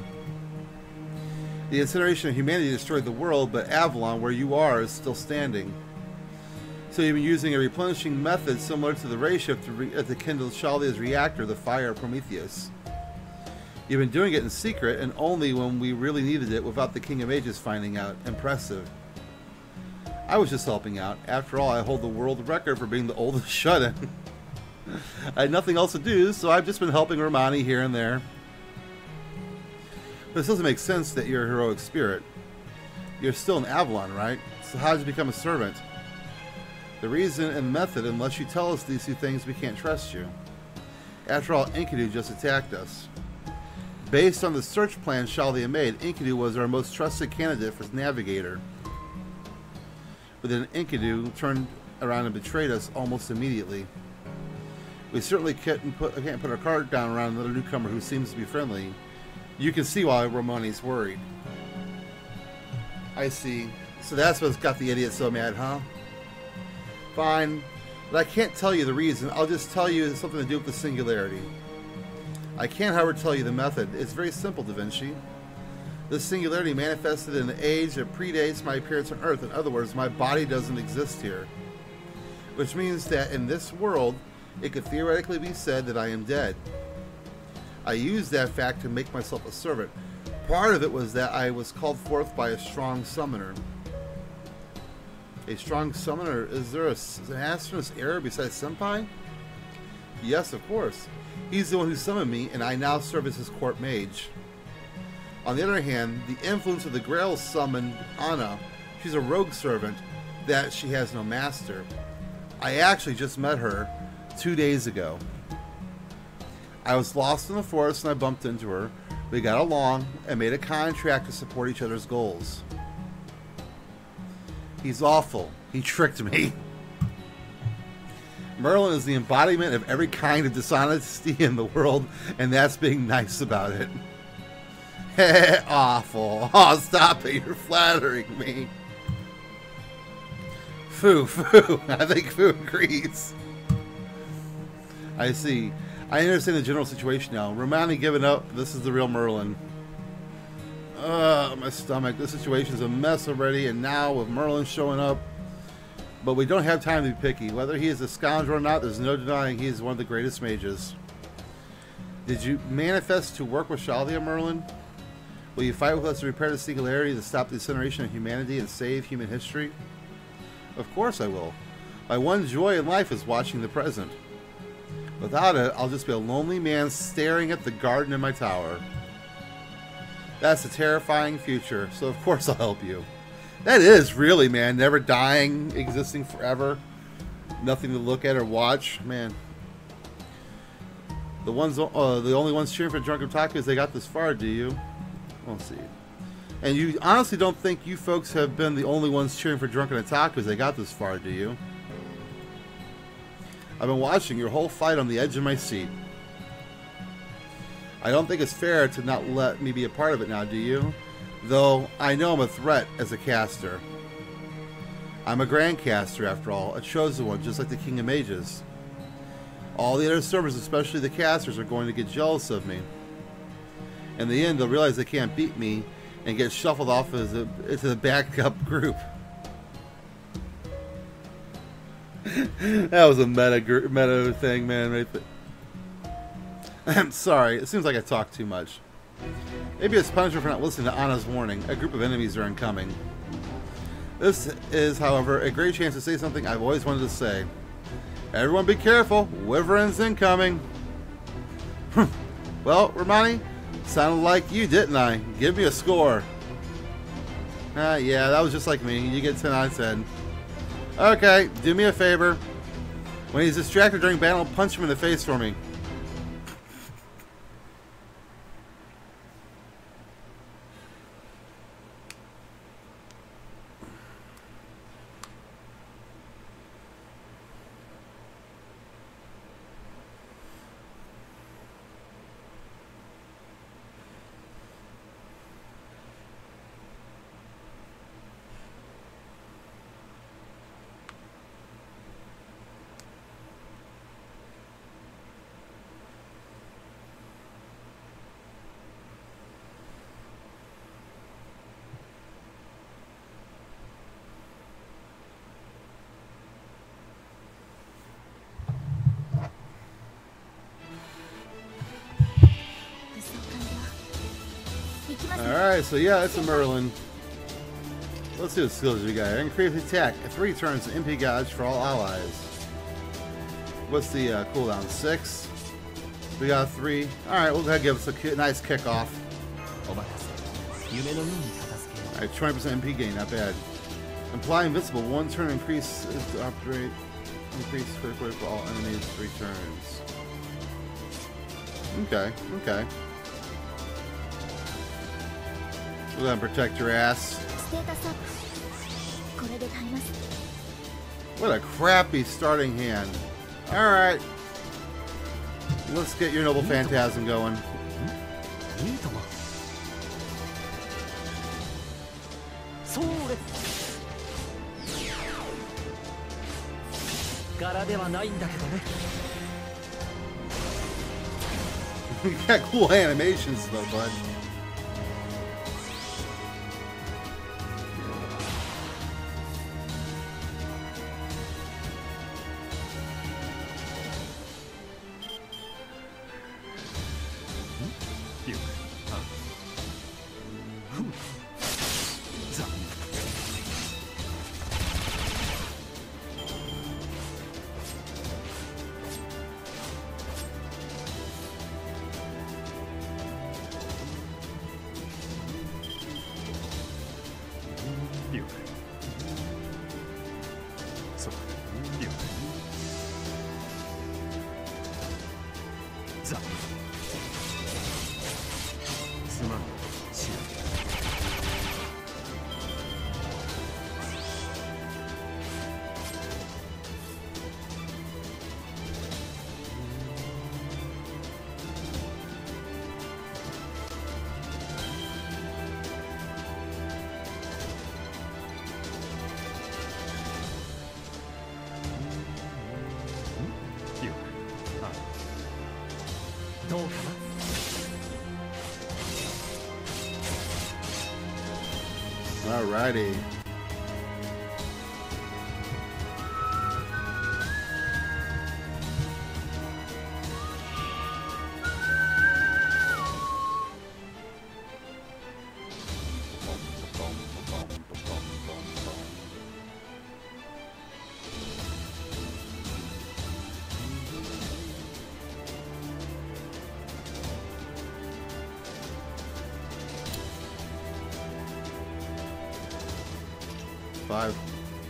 The incineration of humanity destroyed the world, but Avalon, where you are, is still standing. So you've been using a replenishing method similar to the ray shift to kindle Chaldea's reactor, the fire of Prometheus. You've been doing it in secret, and only when we really needed it without the King of Ages finding out. Impressive. I was just helping out. After all, I hold the world record for being the oldest shut-in. I had nothing else to do, so I've just been helping Romani here and there. But it doesn't make sense that you're a heroic spirit. You're still an Avalon, right? So how did you become a servant? The reason and method, unless you tell us these two things, we can't trust you. After all, Enkidu just attacked us. Based on the search plan Chaldea made, Enkidu was our most trusted candidate for navigator. But then Enkidu turned around and betrayed us almost immediately. We certainly can't put our card down around another newcomer who seems to be friendly. You can see why Romani's worried. I see. So that's what's got the idiot so mad, huh? Fine. But I can't tell you the reason. I'll just tell you it's something to do with the singularity. I can't, however, tell you the method. It's very simple, Da Vinci. This singularity manifested in an age that predates my appearance on Earth. In other words, my body doesn't exist here. Which means that in this world, it could theoretically be said that I am dead. I used that fact to make myself a servant. Part of it was that I was called forth by a strong summoner. A strong summoner? Is there an astronaut's error besides Senpai? Yes, of course. He's the one who summoned me, and I now serve as his court mage. On the other hand, the influence of the Grail summoned Anna. She's a rogue servant that she has no master. I actually just met her 2 days ago. I was lost in the forest and I bumped into her. We got along and made a contract to support each other's goals. He's awful. He tricked me. Merlin is the embodiment of every kind of dishonesty in the world, and that's being nice about it. Awful. Oh, stop it. You're flattering me. Foo. I think Foo agrees. I see. I understand the general situation now. Romani giving up. This is the real Merlin. My stomach. This situation's a mess already, and now with Merlin showing up. But we don't have time to be picky. Whether he is a scoundrel or not, there's no denying he is one of the greatest mages. Did you manifest to work with Chaldea, Merlin? Will you fight with us to repair the singularity, to stop the incineration of humanity and save human history? Of course I will. My one joy in life is watching the present. Without it, I'll just be a lonely man staring at the garden in my tower. That's a terrifying future, so of course I'll help you. That is really, man, never dying, existing forever. Nothing to look at or watch, man. The only ones cheering for Drunken Otaku is they got this far, do you? We'll see. And you honestly don't think you folks have been the only ones cheering for Drunken Otaku as they got this far, do you? I've been watching your whole fight on the edge of my seat. I don't think it's fair to not let me be a part of it now, do you? Though I know I'm a threat as a caster. I'm a grand caster, after all, a chosen one, just like the King of Mages. All the other servers, especially the casters, are going to get jealous of me. In the end, they'll realize they can't beat me and get shuffled off into the backup group. That was a meta thing, man. Right there. I'm sorry. It seems like I talk too much. Maybe it's punishment for not listening to Anna's warning. A group of enemies are incoming. This is, however, a great chance to say something I've always wanted to say. Everyone be careful. Wyvern's incoming. Well, Romani, sounded like you, didn't I? Give me a score. Yeah, that was just like me. You get 10 out of 10. Okay, do me a favor. When he's distracted during battle, punch him in the face for me. Alright, so yeah, it's a Merlin. Let's see what skills we got. Increase attack. 3 turns to MP gouge for all allies. What's the cooldown? 6. We got 3. Alright, we'll go ahead and give us a nice kickoff. Alright, 20% MP gain, not bad. Imply invincible. 1 turn increase upgrade. Increase critical rate for all enemies 3 turns. Okay, okay. We're gonna protect your ass. What a crappy starting hand. Alright. Let's get your noble phantasm going. You got cool animations though, bud. Alrighty.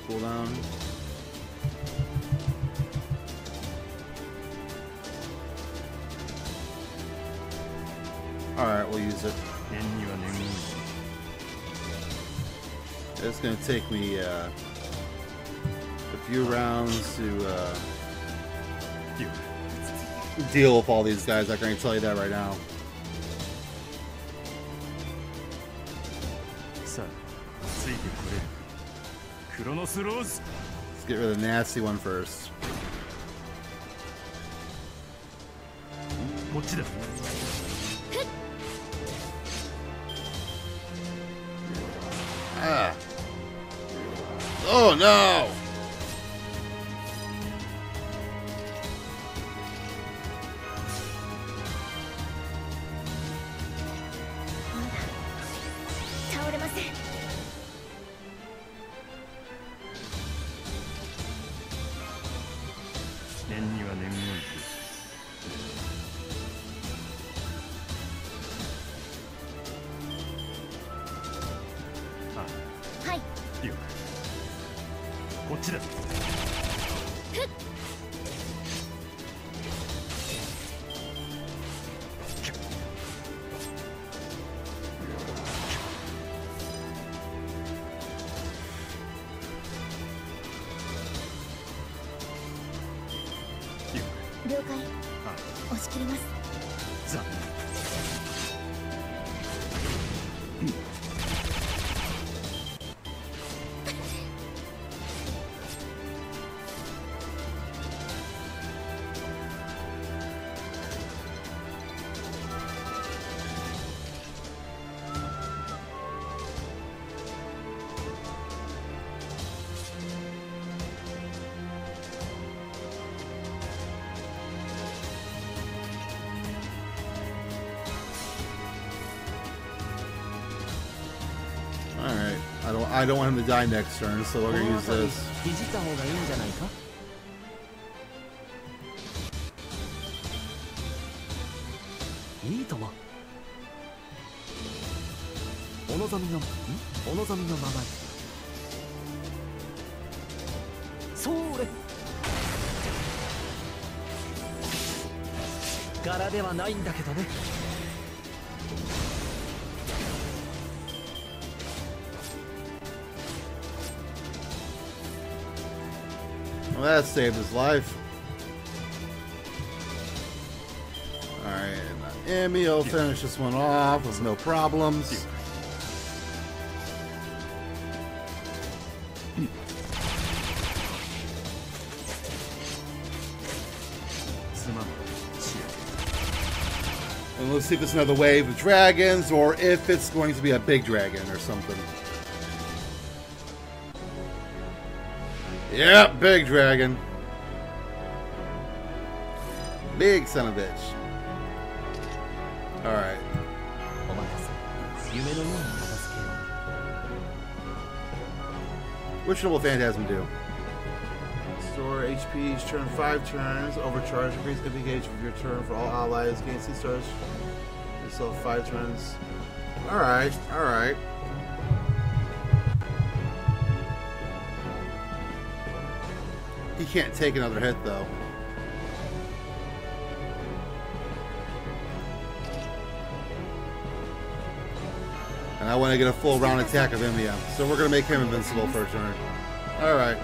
Cooldown. Alright, we'll use it. It's gonna take me a few rounds to deal with all these guys. I can tell you that right now. Let's get rid of the nasty one first. Ah. Oh no! I don't want him to die next turn, so we're gonna use this. いじった方がいいんじゃないか。いいとも。お望みのままに。それ。柄ではないんだけどね。Well, that saved his life. Alright, and Emil finish this one off with no problems. And let's see if it's another wave of dragons or if it's going to be a big dragon or something. Yep, big dragon. Big son of a bitch. Alright. What should Noble Phantasm do? Store HP each turn 5 turns. Overcharge. Increase the gauge of your turn for all allies. Gain 6 stars. Yourself 5 turns. Alright, alright. He can't take another hit though. And I want to get a full round attack of him, yeah. So we're going to make him invincible for a turn. Alright.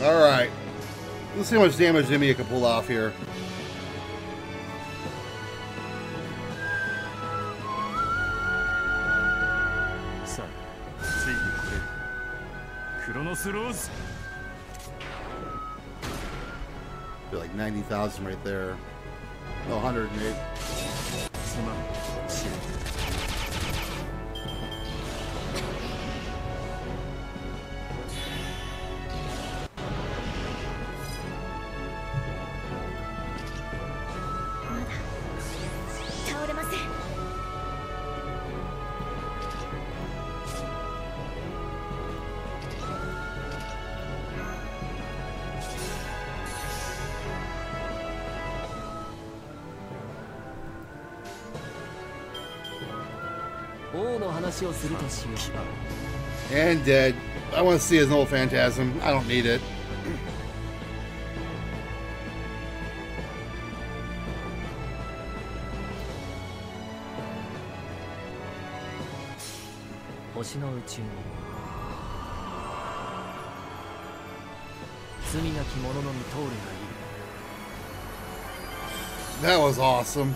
Alright. Let's see how much damage Emiya can pull off here. Feel like 90,000 right there. No, 108. And dead. I want to see his old phantasm. I don't need it. That was awesome.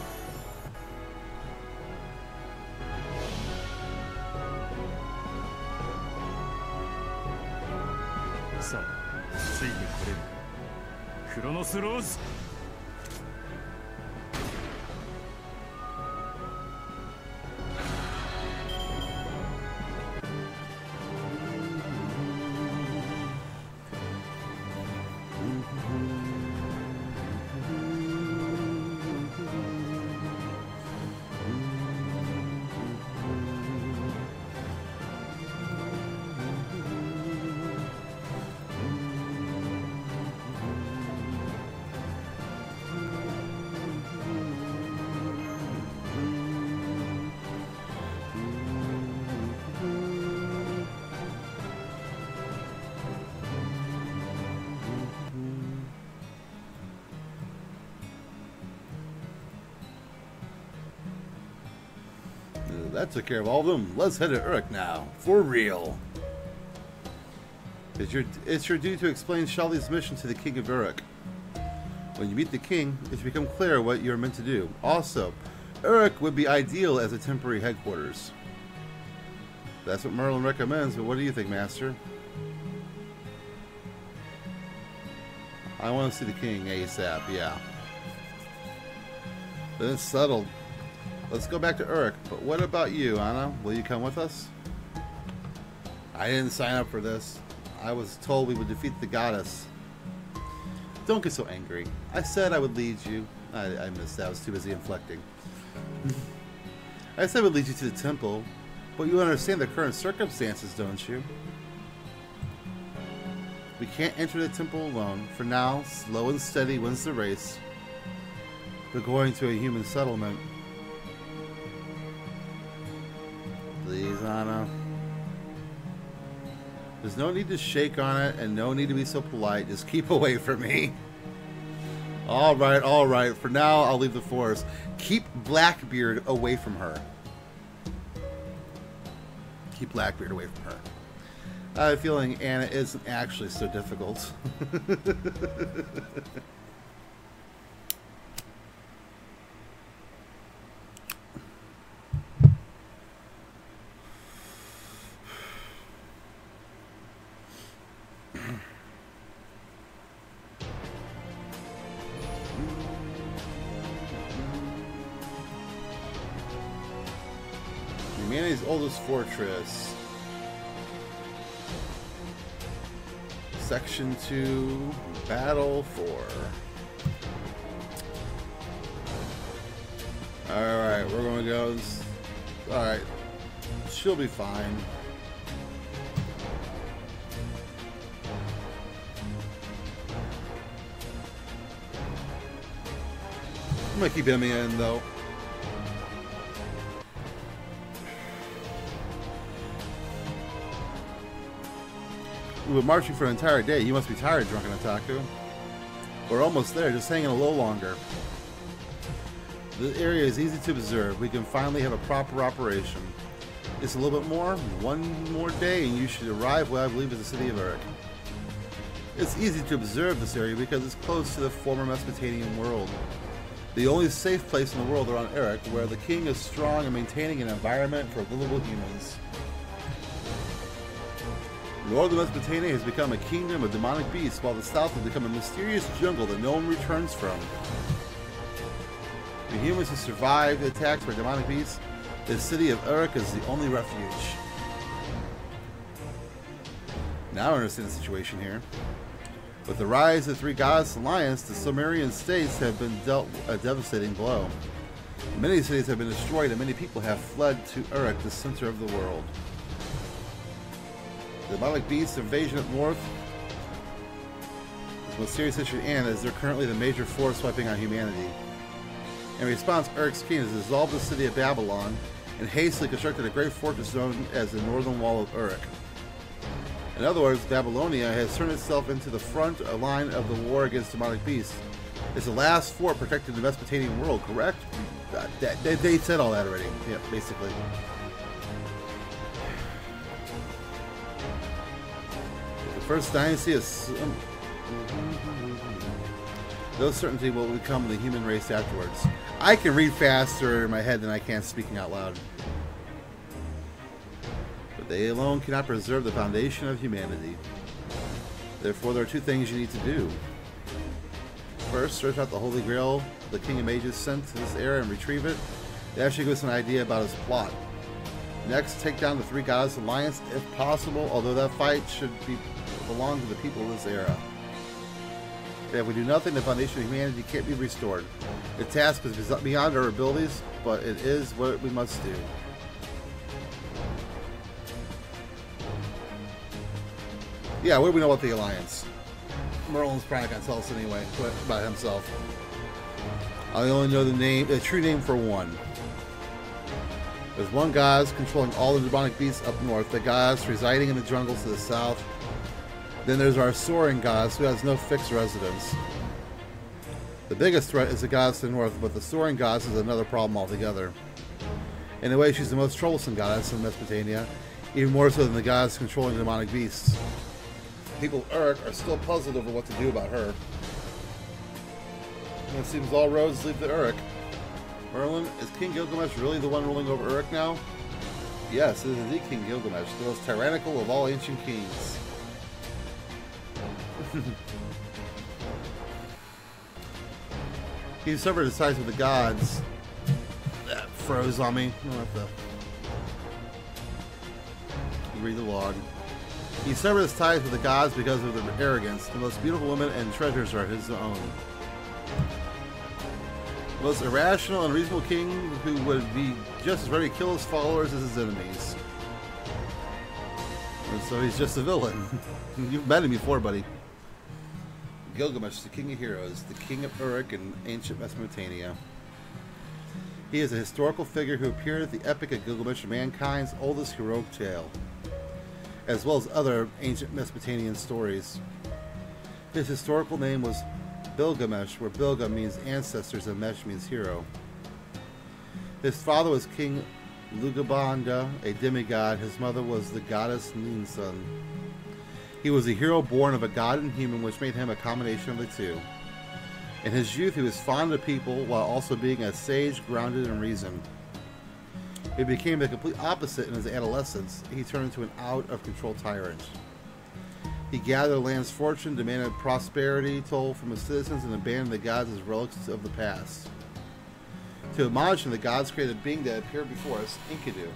That took care of all of them. Let's head to Uruk now. For real. It's your duty to explain Shali's mission to the King of Uruk. When you meet the king, it should become clear what you're meant to do. Also, Uruk would be ideal as a temporary headquarters. That's what Merlin recommends, but what do you think, Master? I want to see the king ASAP, yeah. Then it's settled. Let's go back to Uruk. But what about you, Anna? Will you come with us? I didn't sign up for this. I was told we would defeat the goddess. Don't get so angry. I said I would lead you. I missed that. I was too busy inflecting. I said I would lead you to the temple, but you understand the current circumstances, don't you? We can't enter the temple alone. For now, slow and steady wins the race. We're going to a human settlement. Please, Anna. There's no need to shake on it and no need to be so polite. Just keep away from me. Alright, alright. For now, I'll leave the forest. Keep Blackbeard away from her. Keep Blackbeard away from her. I have a feeling Anna isn't actually so difficult. Humanity's oldest fortress. Section 2, Battle 4. Alright, we're gonna go. Alright. She'll be fine. I'm gonna keep Emmy in though. We've been marching for an entire day. You must be tired, Drunken Otaku. We're almost there, just hanging a little longer. The area is easy to observe. We can finally have a proper operation. Just a little bit more, one more day, and you should arrive where I believe is the city of Uruk. It's easy to observe this area because it's close to the former Mesopotamian world. The only safe place in the world around Uruk, where the king is strong and maintaining an environment for livable humans. Northern Mesopotamia has become a kingdom of demonic beasts, while the south has become a mysterious jungle that no one returns from. The humans who survived the attacks by demonic beasts, the city of Uruk is the only refuge. Now I understand the situation here. With the rise of the Three Goddess Alliance, the Sumerian states have been dealt a devastating blow. Many cities have been destroyed and many people have fled to Uruk, the center of the world. The demonic beast invasion up north is the most serious issue, and as they're currently the major force wiping out humanity. In response, Uruk's king has dissolved the city of Babylon and hastily constructed a great fortress known as the Northern Wall of Uruk. In other words, Babylonia has turned itself into the front line of the war against demonic beasts. It's the last fort protecting the Mesopotamian world, correct? They said all that already. Yeah, basically. First dynasty is no certainty will become the human race afterwards. I can read faster in my head than I can speaking out loud. But they alone cannot preserve the foundation of humanity. Therefore, there are two things you need to do. First, search out the Holy Grail the King of Mages sent to this era and retrieve it. It actually gives us an idea about his plot. Next, take down the Three Goddess Alliance if possible, although that fight should belong to the people of this era. If we do nothing, the foundation of humanity can't be restored. The task is beyond our abilities, but it is what we must do. Yeah, what do we know about the Alliance? Merlin's probably not going to tell us anyway about himself. I only know the true name for one. There's one goddess controlling all the demonic beasts up north, the goddess residing in the jungles to the south. Then there's our soaring goddess, who has no fixed residence. The biggest threat is the goddess to the north, but the soaring goddess is another problem altogether. In a way, she's the most troublesome goddess in Mesopotamia, even more so than the goddess controlling the demonic beasts. People of Uruk are still puzzled over what to do about her. And it seems all roads lead to Uruk. Merlin, is King Gilgamesh really the one ruling over Uruk now? Yes, it is indeed King Gilgamesh, the most tyrannical of all ancient kings. He suffered decides with the gods froze on me. I'm gonna have to read the log. He severed his ties with the gods because of their arrogance. The most beautiful women and treasures are his own. The most irrational and reasonable king who would be just as ready to kill his followers as his enemies. And so he's just a villain. You've met him before, buddy. Gilgamesh, the king of heroes, the king of Uruk in ancient Mesopotamia. He is a historical figure who appeared at the epic of Gilgamesh, mankind's oldest heroic tale, as well as other ancient Mesopotamian stories. His historical name was Bilgamesh, where Bilga means ancestors and Mesh means hero. His father was King Lugabanda, a demigod. His mother was the goddess Ninsun. He was a hero born of a god and human, which made him a combination of the two. In his youth, he was fond of people while also being a sage grounded in reason. He became the complete opposite in his adolescence. He turned into an out-of-control tyrant. He gathered the land's fortune, demanded prosperity toll from his citizens, and abandoned the gods as relics of the past. To admonish him, the gods created a being that appeared before us, Enkidu.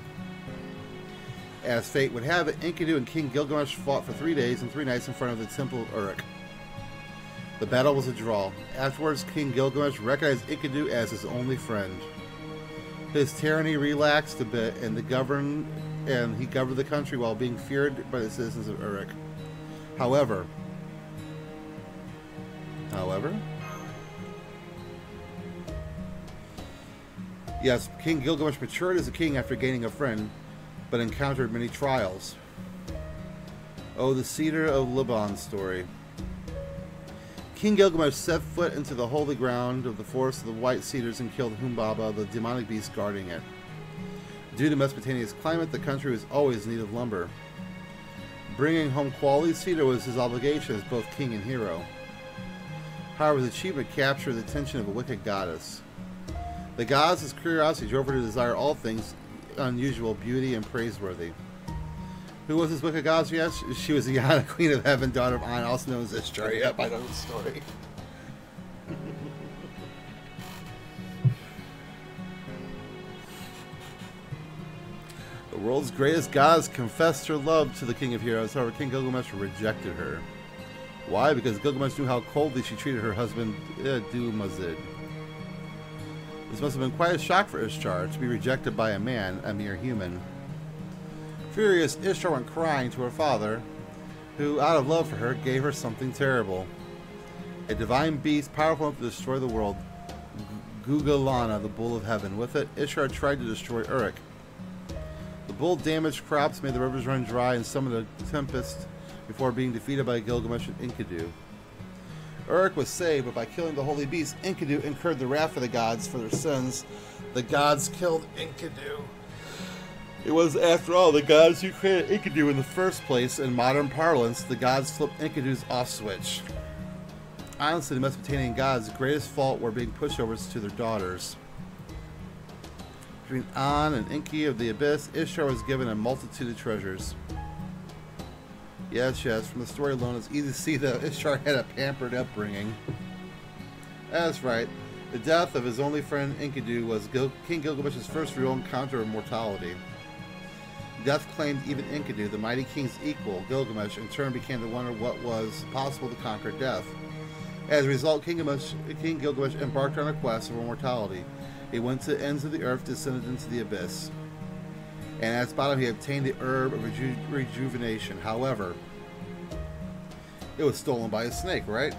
As fate would have it, Enkidu and King Gilgamesh fought for 3 days and 3 nights in front of the temple of Uruk. The battle was a draw. Afterwards, King Gilgamesh recognized Enkidu as his only friend. His tyranny relaxed a bit, and he governed the country while being feared by the citizens of Uruk. However, yes, King Gilgamesh matured as a king after gaining a friend, but encountered many trials. Oh, the Cedar of Liban story. King Gilgamesh set foot into the holy ground of the forest of the white cedars and killed Humbaba, the demonic beast guarding it. Due to Mesopotamia's climate, the country was always in need of lumber. Bringing home quality cedar was his obligation as both king and hero. However, his achievement captured the attention of a wicked goddess. The goddess' curiosity drove her to desire all things unusual, beauty, and praiseworthy. Who was this wicked goddess? Yes, she was the Yana, queen of heaven, daughter of An, also known as Ishtar. Yep, I know the story. The world's greatest goddess confessed her love to the king of heroes. However, King Gilgamesh rejected her. Why? Because Gilgamesh knew how coldly she treated her husband, Dumazid. This must have been quite a shock for Ishtar, to be rejected by a man, a mere human. Furious, Ishtar went crying to her father, who, out of love for her, gave her something terrible. A divine beast powerful enough to destroy the world, Gugalana, the bull of heaven. With it, Ishtar tried to destroy Uruk. The bull damaged crops, made the rivers run dry, and summoned a tempest before being defeated by Gilgamesh and Enkidu. Uruk was saved, but by killing the holy beast, Enkidu incurred the wrath of the gods for their sins. The gods killed Enkidu. It was, after all, the gods who created Enkidu in the first place. In modern parlance, the gods flipped Enkidu's off switch. Honestly, the Mesopotamian gods' greatest fault were being pushovers to their daughters. Between An and Enki of the Abyss, Ishtar was given a multitude of treasures. Yes, from the story alone, it's easy to see that Ishtar had a pampered upbringing. That's right. The death of his only friend Enkidu was King Gilgamesh's first real encounter of mortality. Death claimed even Enkidu, the mighty king's equal. Gilgamesh, in turn, began to wonder what was possible to conquer death. As a result, King Gilgamesh embarked on a quest of immortality. He went to the ends of the earth, descended into the abyss. And at its bottom, he obtained the herb of rejuvenation. However, it was stolen by a snake, right?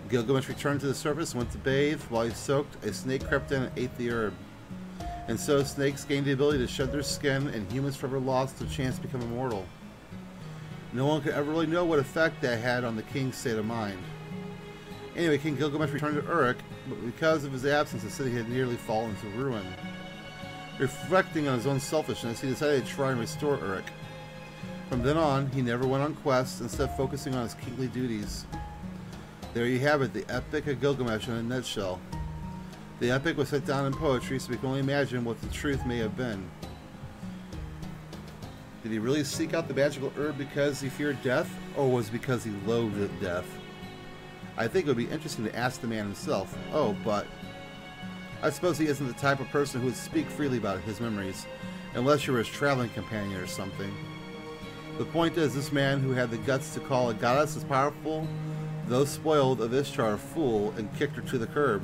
Gilgamesh returned to the surface and went to bathe. While he soaked, a snake crept in and ate the herb. And so snakes gained the ability to shed their skin, and humans forever lost their chance to become immortal. No one could ever really know what effect that had on the king's state of mind. Anyway, King Gilgamesh returned to Uruk, but because of his absence, the city had nearly fallen to ruin. Reflecting on his own selfishness, he decided to try and restore Uruk. From then on, he never went on quests, instead focusing on his kingly duties. There you have it, the Epic of Gilgamesh in a nutshell. The epic was set down in poetry, so we can only imagine what the truth may have been. Did he really seek out the magical herb because he feared death, or was it because he loathed death? I think it would be interesting to ask the man himself. Oh, but I suppose he isn't the type of person who would speak freely about his memories, unless you were his traveling companion or something. The point is, this man who had the guts to call a goddess as powerful, though spoiled of Ishtar, a fool, and kicked her to the curb,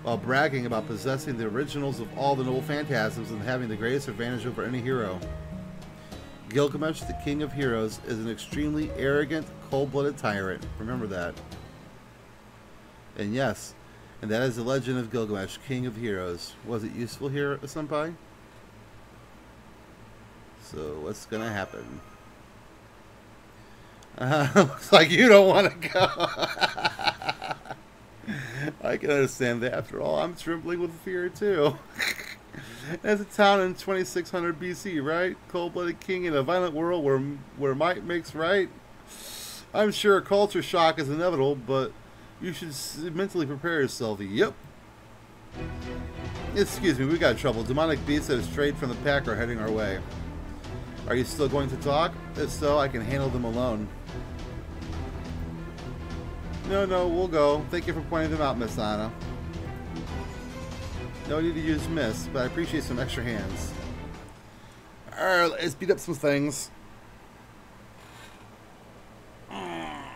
while bragging about possessing the originals of all the noble phantasms and having the greatest advantage over any hero. Gilgamesh, the king of heroes, is an extremely arrogant, cold-blooded tyrant. Remember that. And yes, and that is the legend of Gilgamesh, king of heroes. Was it useful here, senpai? So, what's gonna happen? Looks like you don't want to go. I can understand that. After all, I'm trembling with fear, too. As a town in 2600 BC, right? Cold-blooded king in a violent world where might makes right? I'm sure a culture shock is inevitable, but you should mentally prepare yourself. Yep. Excuse me, we got trouble. Demonic beasts that have strayed from the pack are heading our way. Are you still going to talk? If so, I can handle them alone. No, we'll go. Thank you for pointing them out, Miss Anna. No need to use Miss, but I appreciate some extra hands. Alright, let's beat up some things. I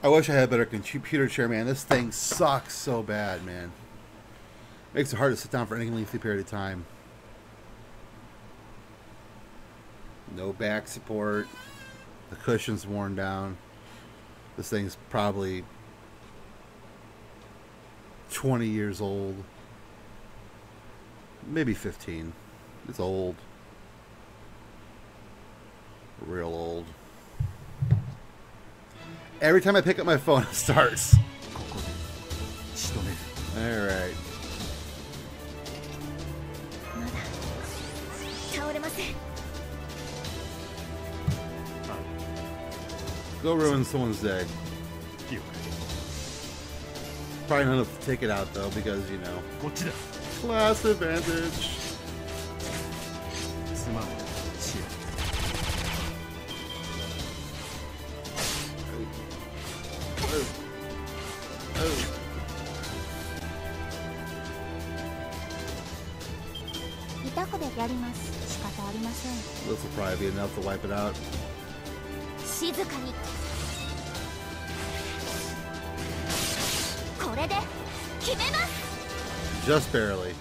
wish I had a better computer chair, man. This thing sucks so bad, man. Makes it hard to sit down for any lengthy period of time. No back support. The cushion's worn down. This thing's probably 20 years old. Maybe 15. It's old. Real old. Every time I pick up my phone, it starts. Alright. Go ruin someone's day. Probably not enough to take it out, though, because, you know. Class advantage. This will probably be enough to wipe it out. Just barely.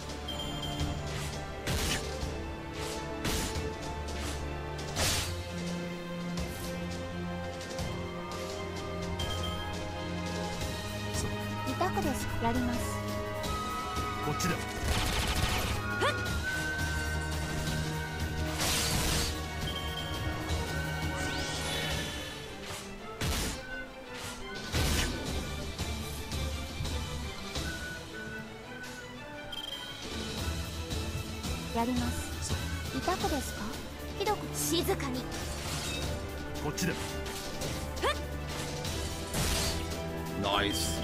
Nice.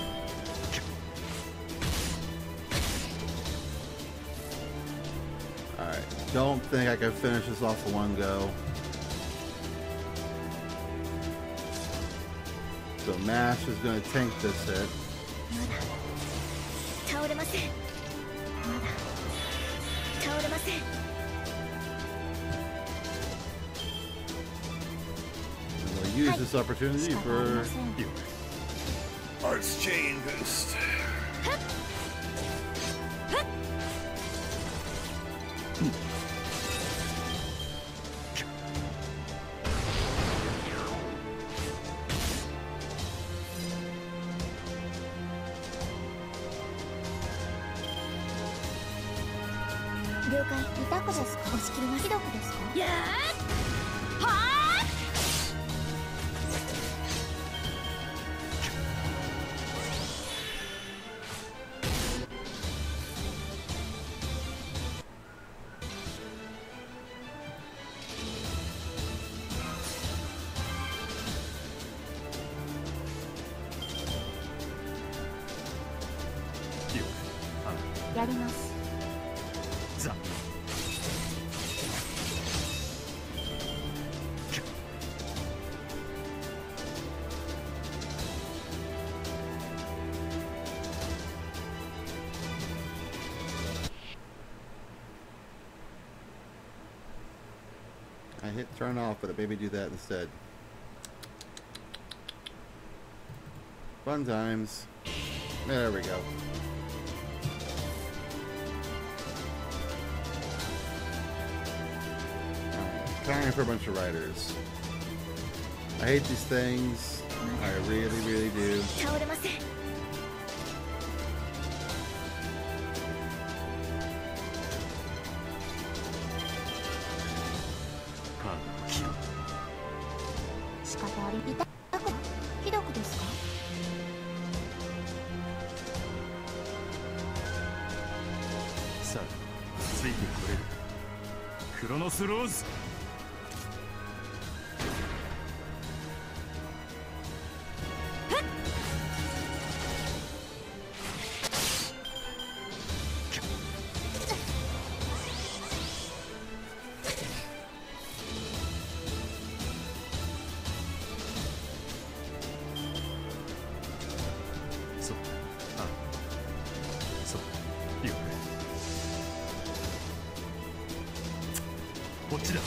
Alright, don't think I can finish this off in one go. So Mash is going to tank this hit. And we'll use this opportunity for Arts Chain Boost. I hit turn off, but it made me do that instead. Fun times. There we go. Time for a bunch of riders. I hate these things. I really, really do. Crossroads. こっちだ。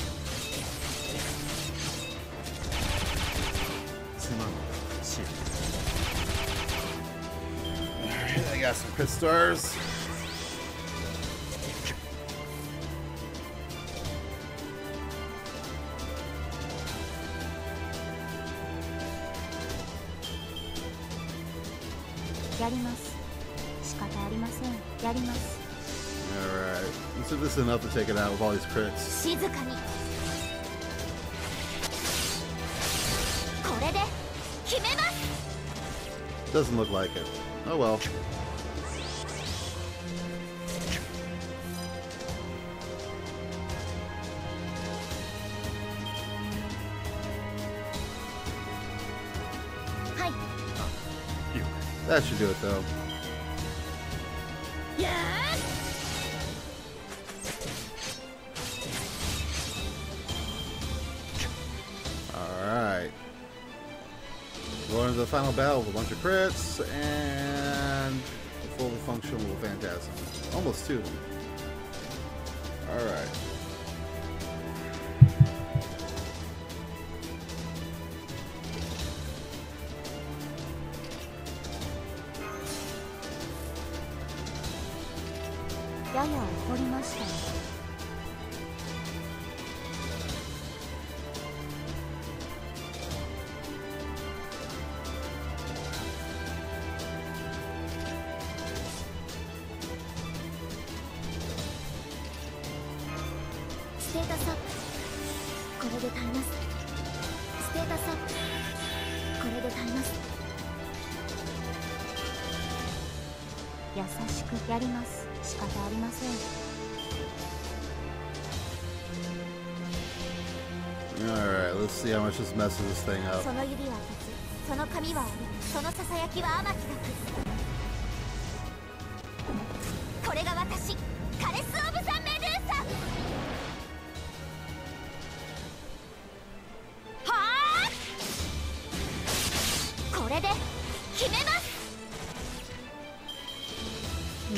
すまん、シェ。 I got some crit stars. Alright, so this is enough to take it out with all these crits. Doesn't look like it. Oh well. That should do it though. Alright. Going into the final battle with a bunch of crits and a fully functional Phantasm. Almost two of them. Alright. Alright, let's see how much this messes this thing up.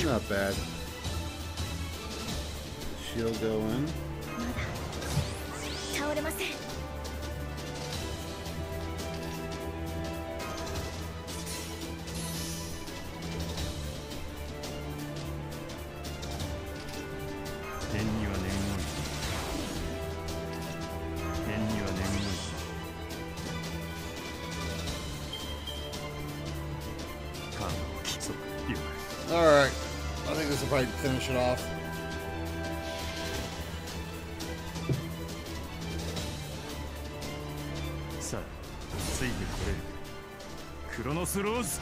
Not bad. Shield go in. Alright, I think this will probably finish it off. Crossroads.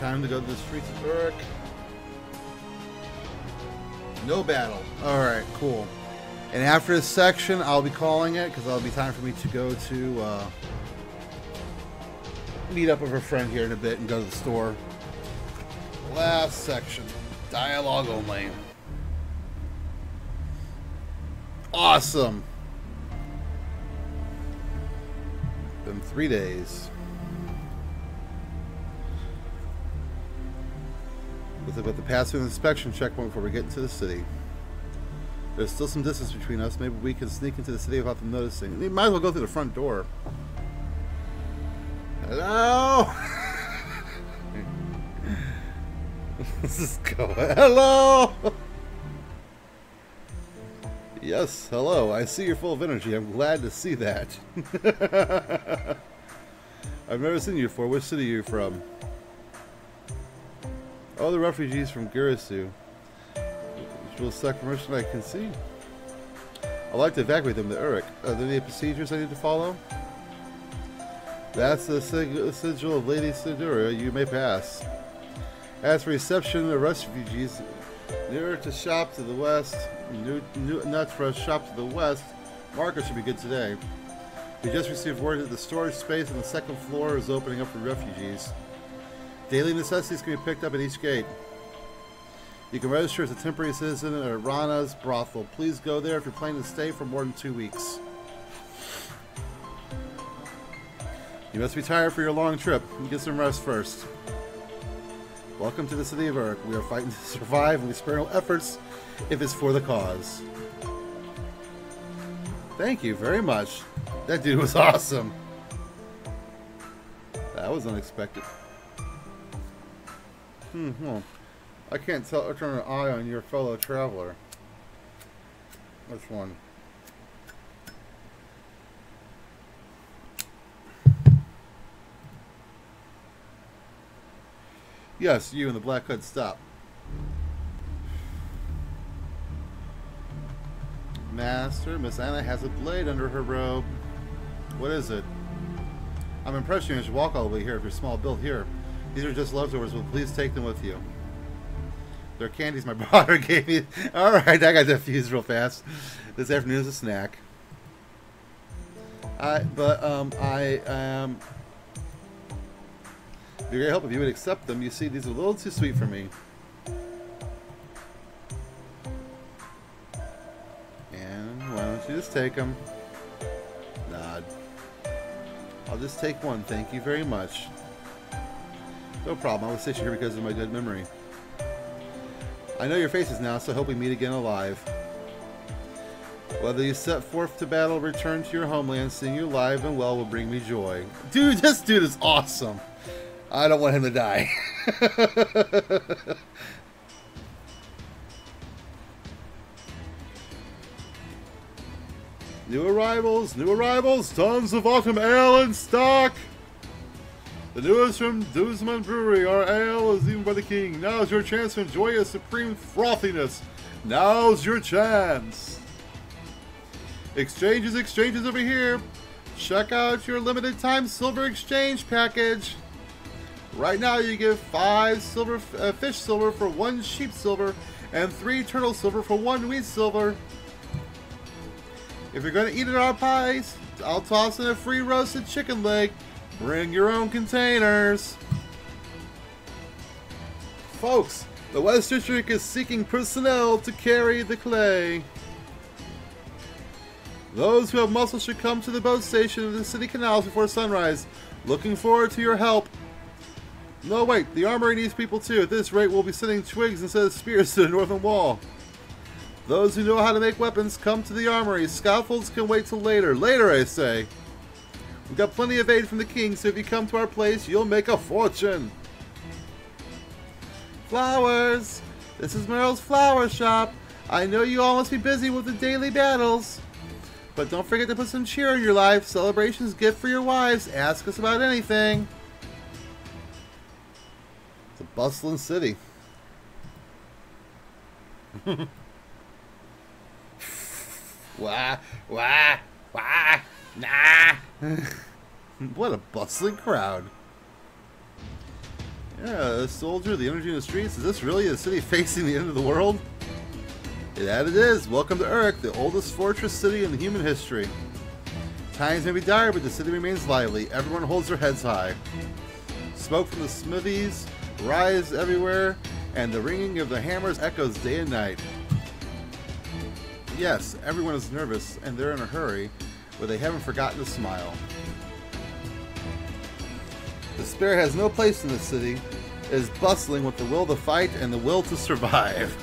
time to go to the streets of Uruk. No battle. Alright, cool. And after this section, I'll be calling it, because it'll be time for me to go to meet up with a friend here in a bit and go to the store. Last section. Dialogue only. Awesome. Been 3 days. With the passing inspection checkpoint before we get into the city. There's still some distance between us. Maybe we can sneak into the city without them noticing. We might as well go through the front door. Hello? Let's just go. Hello? Yes, hello. I see you're full of energy. I'm glad to see that. I've never seen you before. Which city are you from? Oh, the refugees from Girisu. Which will suck permission I can see. I'd like to evacuate them to Uruk. Are there any procedures I need to follow? That's the sigil of Lady Sidura. You may pass. As for reception of refugees, nearer to shop to the west, nuts for a shop to the west, market should be good today. We just received word that the storage space on the second floor is opening up for refugees. Daily necessities can be picked up at each gate. You can register as a temporary citizen at Rana's brothel. Please go there if you're planning to stay for more than 2 weeks. You must be tired for your long trip. Get some rest first. Welcome to the city of Uruk. We are fighting to survive and we spare no efforts if it's for the cause. Thank you very much. That dude was awesome. That was unexpected. I can't tell. Turn an eye on your fellow traveler. Which one? Yes, you and the black hood. Stop. Master, Miss Anna has a blade under her robe. What is it? I'm impressed you managed to walk all the way here with your small build here. These are just leftovers, but please take them with you. They're candies my brother gave me. Alright, I got diffused real fast. This afternoon is a snack. It'd be a great help if you would accept them. You see, these are a little too sweet for me. And why don't you just take them? Nod. I'll just take one, thank you very much. No problem, I was stationed here because of my good memory. I know your faces now, so I hope we meet again alive. Whether you set forth to battle or return to your homeland, seeing you alive and well will bring me joy. Dude, this dude is awesome. I don't want him to die. New arrivals, tons of autumn ale in stock. The newest from Duzman Brewery, our ale is even by the king. Now's your chance to enjoy a supreme frothiness. Now's your chance. Exchanges over here. Check out your limited time silver exchange package. Right now you get 5 silver fish silver for 1 sheep silver and 3 turtle silver for 1 wheat silver. If you're going to eat at our pies, I'll toss in a free roasted chicken leg. Bring your own containers. Folks, the West District is seeking personnel to carry the clay. Those who have muscle should come to the boat station of the city canals before sunrise. Looking forward to your help. No, wait, the armory needs people too. At this rate, we'll be sending twigs instead of spears to the northern wall. Those who know how to make weapons, come to the armory. Scaffolds can wait till later. Later, I say. We've got plenty of aid from the king, so if you come to our place, you'll make a fortune. Flowers! This is Merle's flower shop. I know you all must be busy with the daily battles. But don't forget to put some cheer in your life. Celebrations, gift for your wives. Ask us about anything. It's a bustling city. Wah, wah, wah, nah. What a bustling crowd. Yeah, soldier, the energy in the streets. Is this really a city facing the end of the world? That it is. Welcome to Uruk, the oldest fortress city in human history. Times may be dire, but the city remains lively. Everyone holds their heads high. Smoke from the smithies rise everywhere, and the ringing of the hammers echoes day and night. Yes, everyone is nervous, and they're in a hurry, but they haven't forgotten to smile. Despair has no place in the city. It is bustling with the will to fight and the will to survive.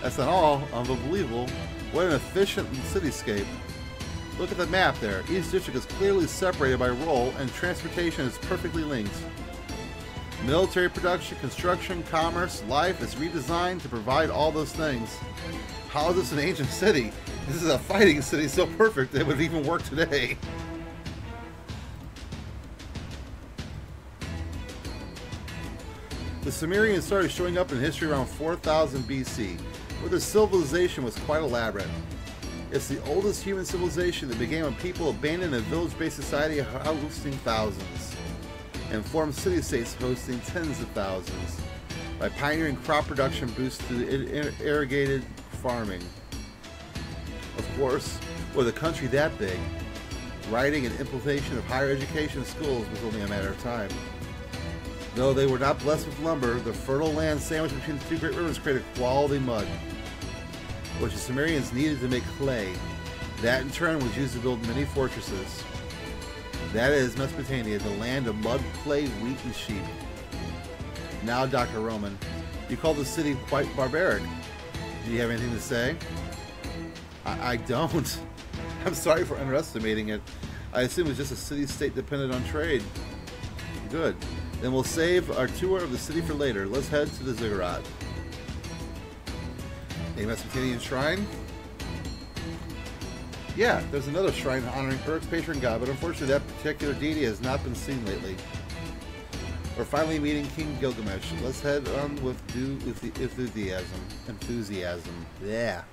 That's not all unbelievable. What an efficient cityscape. Look at the map there. Each district is clearly separated by role, and transportation is perfectly linked. Military production, construction, commerce, life is redesigned to provide all those things. How is this an ancient city? This is a fighting city so perfect it would even work today. The Sumerians started showing up in history around 4000 BC, where their civilization was quite elaborate. It's the oldest human civilization that began when people abandoned a village-based society hosting thousands, and formed city-states hosting tens of thousands, by pioneering crop production boosts through irrigated farming. Of course, with a country that big, writing and implementation of higher education schools was only a matter of time. Though they were not blessed with lumber, the fertile land sandwiched between the two great rivers created quality mud, which the Sumerians needed to make clay. That in turn was used to build many fortresses. That is Mesopotamia, the land of mud, clay, wheat, and sheep. Now, Dr. Roman, you call the city quite barbaric. Do you have anything to say? I don't. I'm sorry for underestimating it. I assume it's just a city-state dependent on trade. Good. Then we'll save our tour of the city for later. Let's head to the ziggurat. A Mesopotamian shrine? Yeah, there's another shrine honoring Uruk's patron god, but unfortunately that particular deity has not been seen lately. We're finally meeting King Gilgamesh. Let's head on with enthusiasm. Yeah.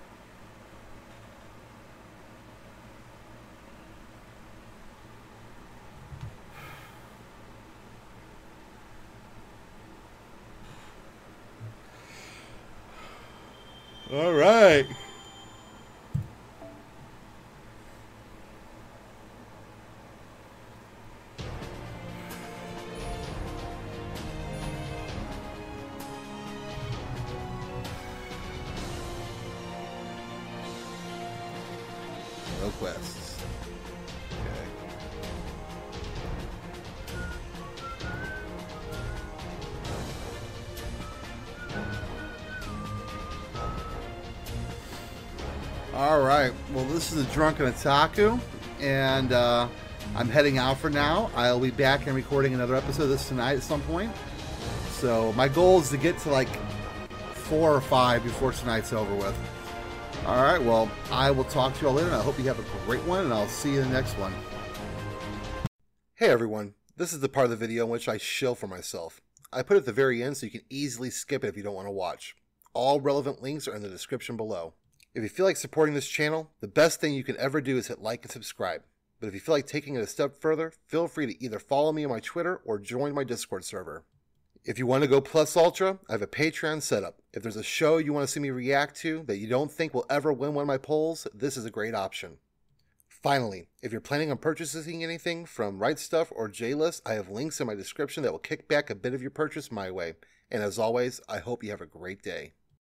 All right. No quests. Okay. Alright, well this is the Drunken Otaku, and I'm heading out for now. I'll be back and recording another episode of this tonight at some point. So my goal is to get to like 4 or 5 before tonight's over with. Alright, well I will talk to you all later, and I hope you have a great one, and I'll see you in the next one. Hey everyone, this is the part of the video in which I shill for myself. I put it at the very end so you can easily skip it if you don't want to watch. All relevant links are in the description below. If you feel like supporting this channel, the best thing you can ever do is hit like and subscribe. But if you feel like taking it a step further, feel free to either follow me on my Twitter or join my Discord server. If you want to go plus ultra, I have a Patreon setup. If there's a show you want to see me react to that you don't think will ever win one of my polls, this is a great option. Finally, if you're planning on purchasing anything from RightStuf or J-List, I have links in my description that will kick back a bit of your purchase my way. And as always, I hope you have a great day.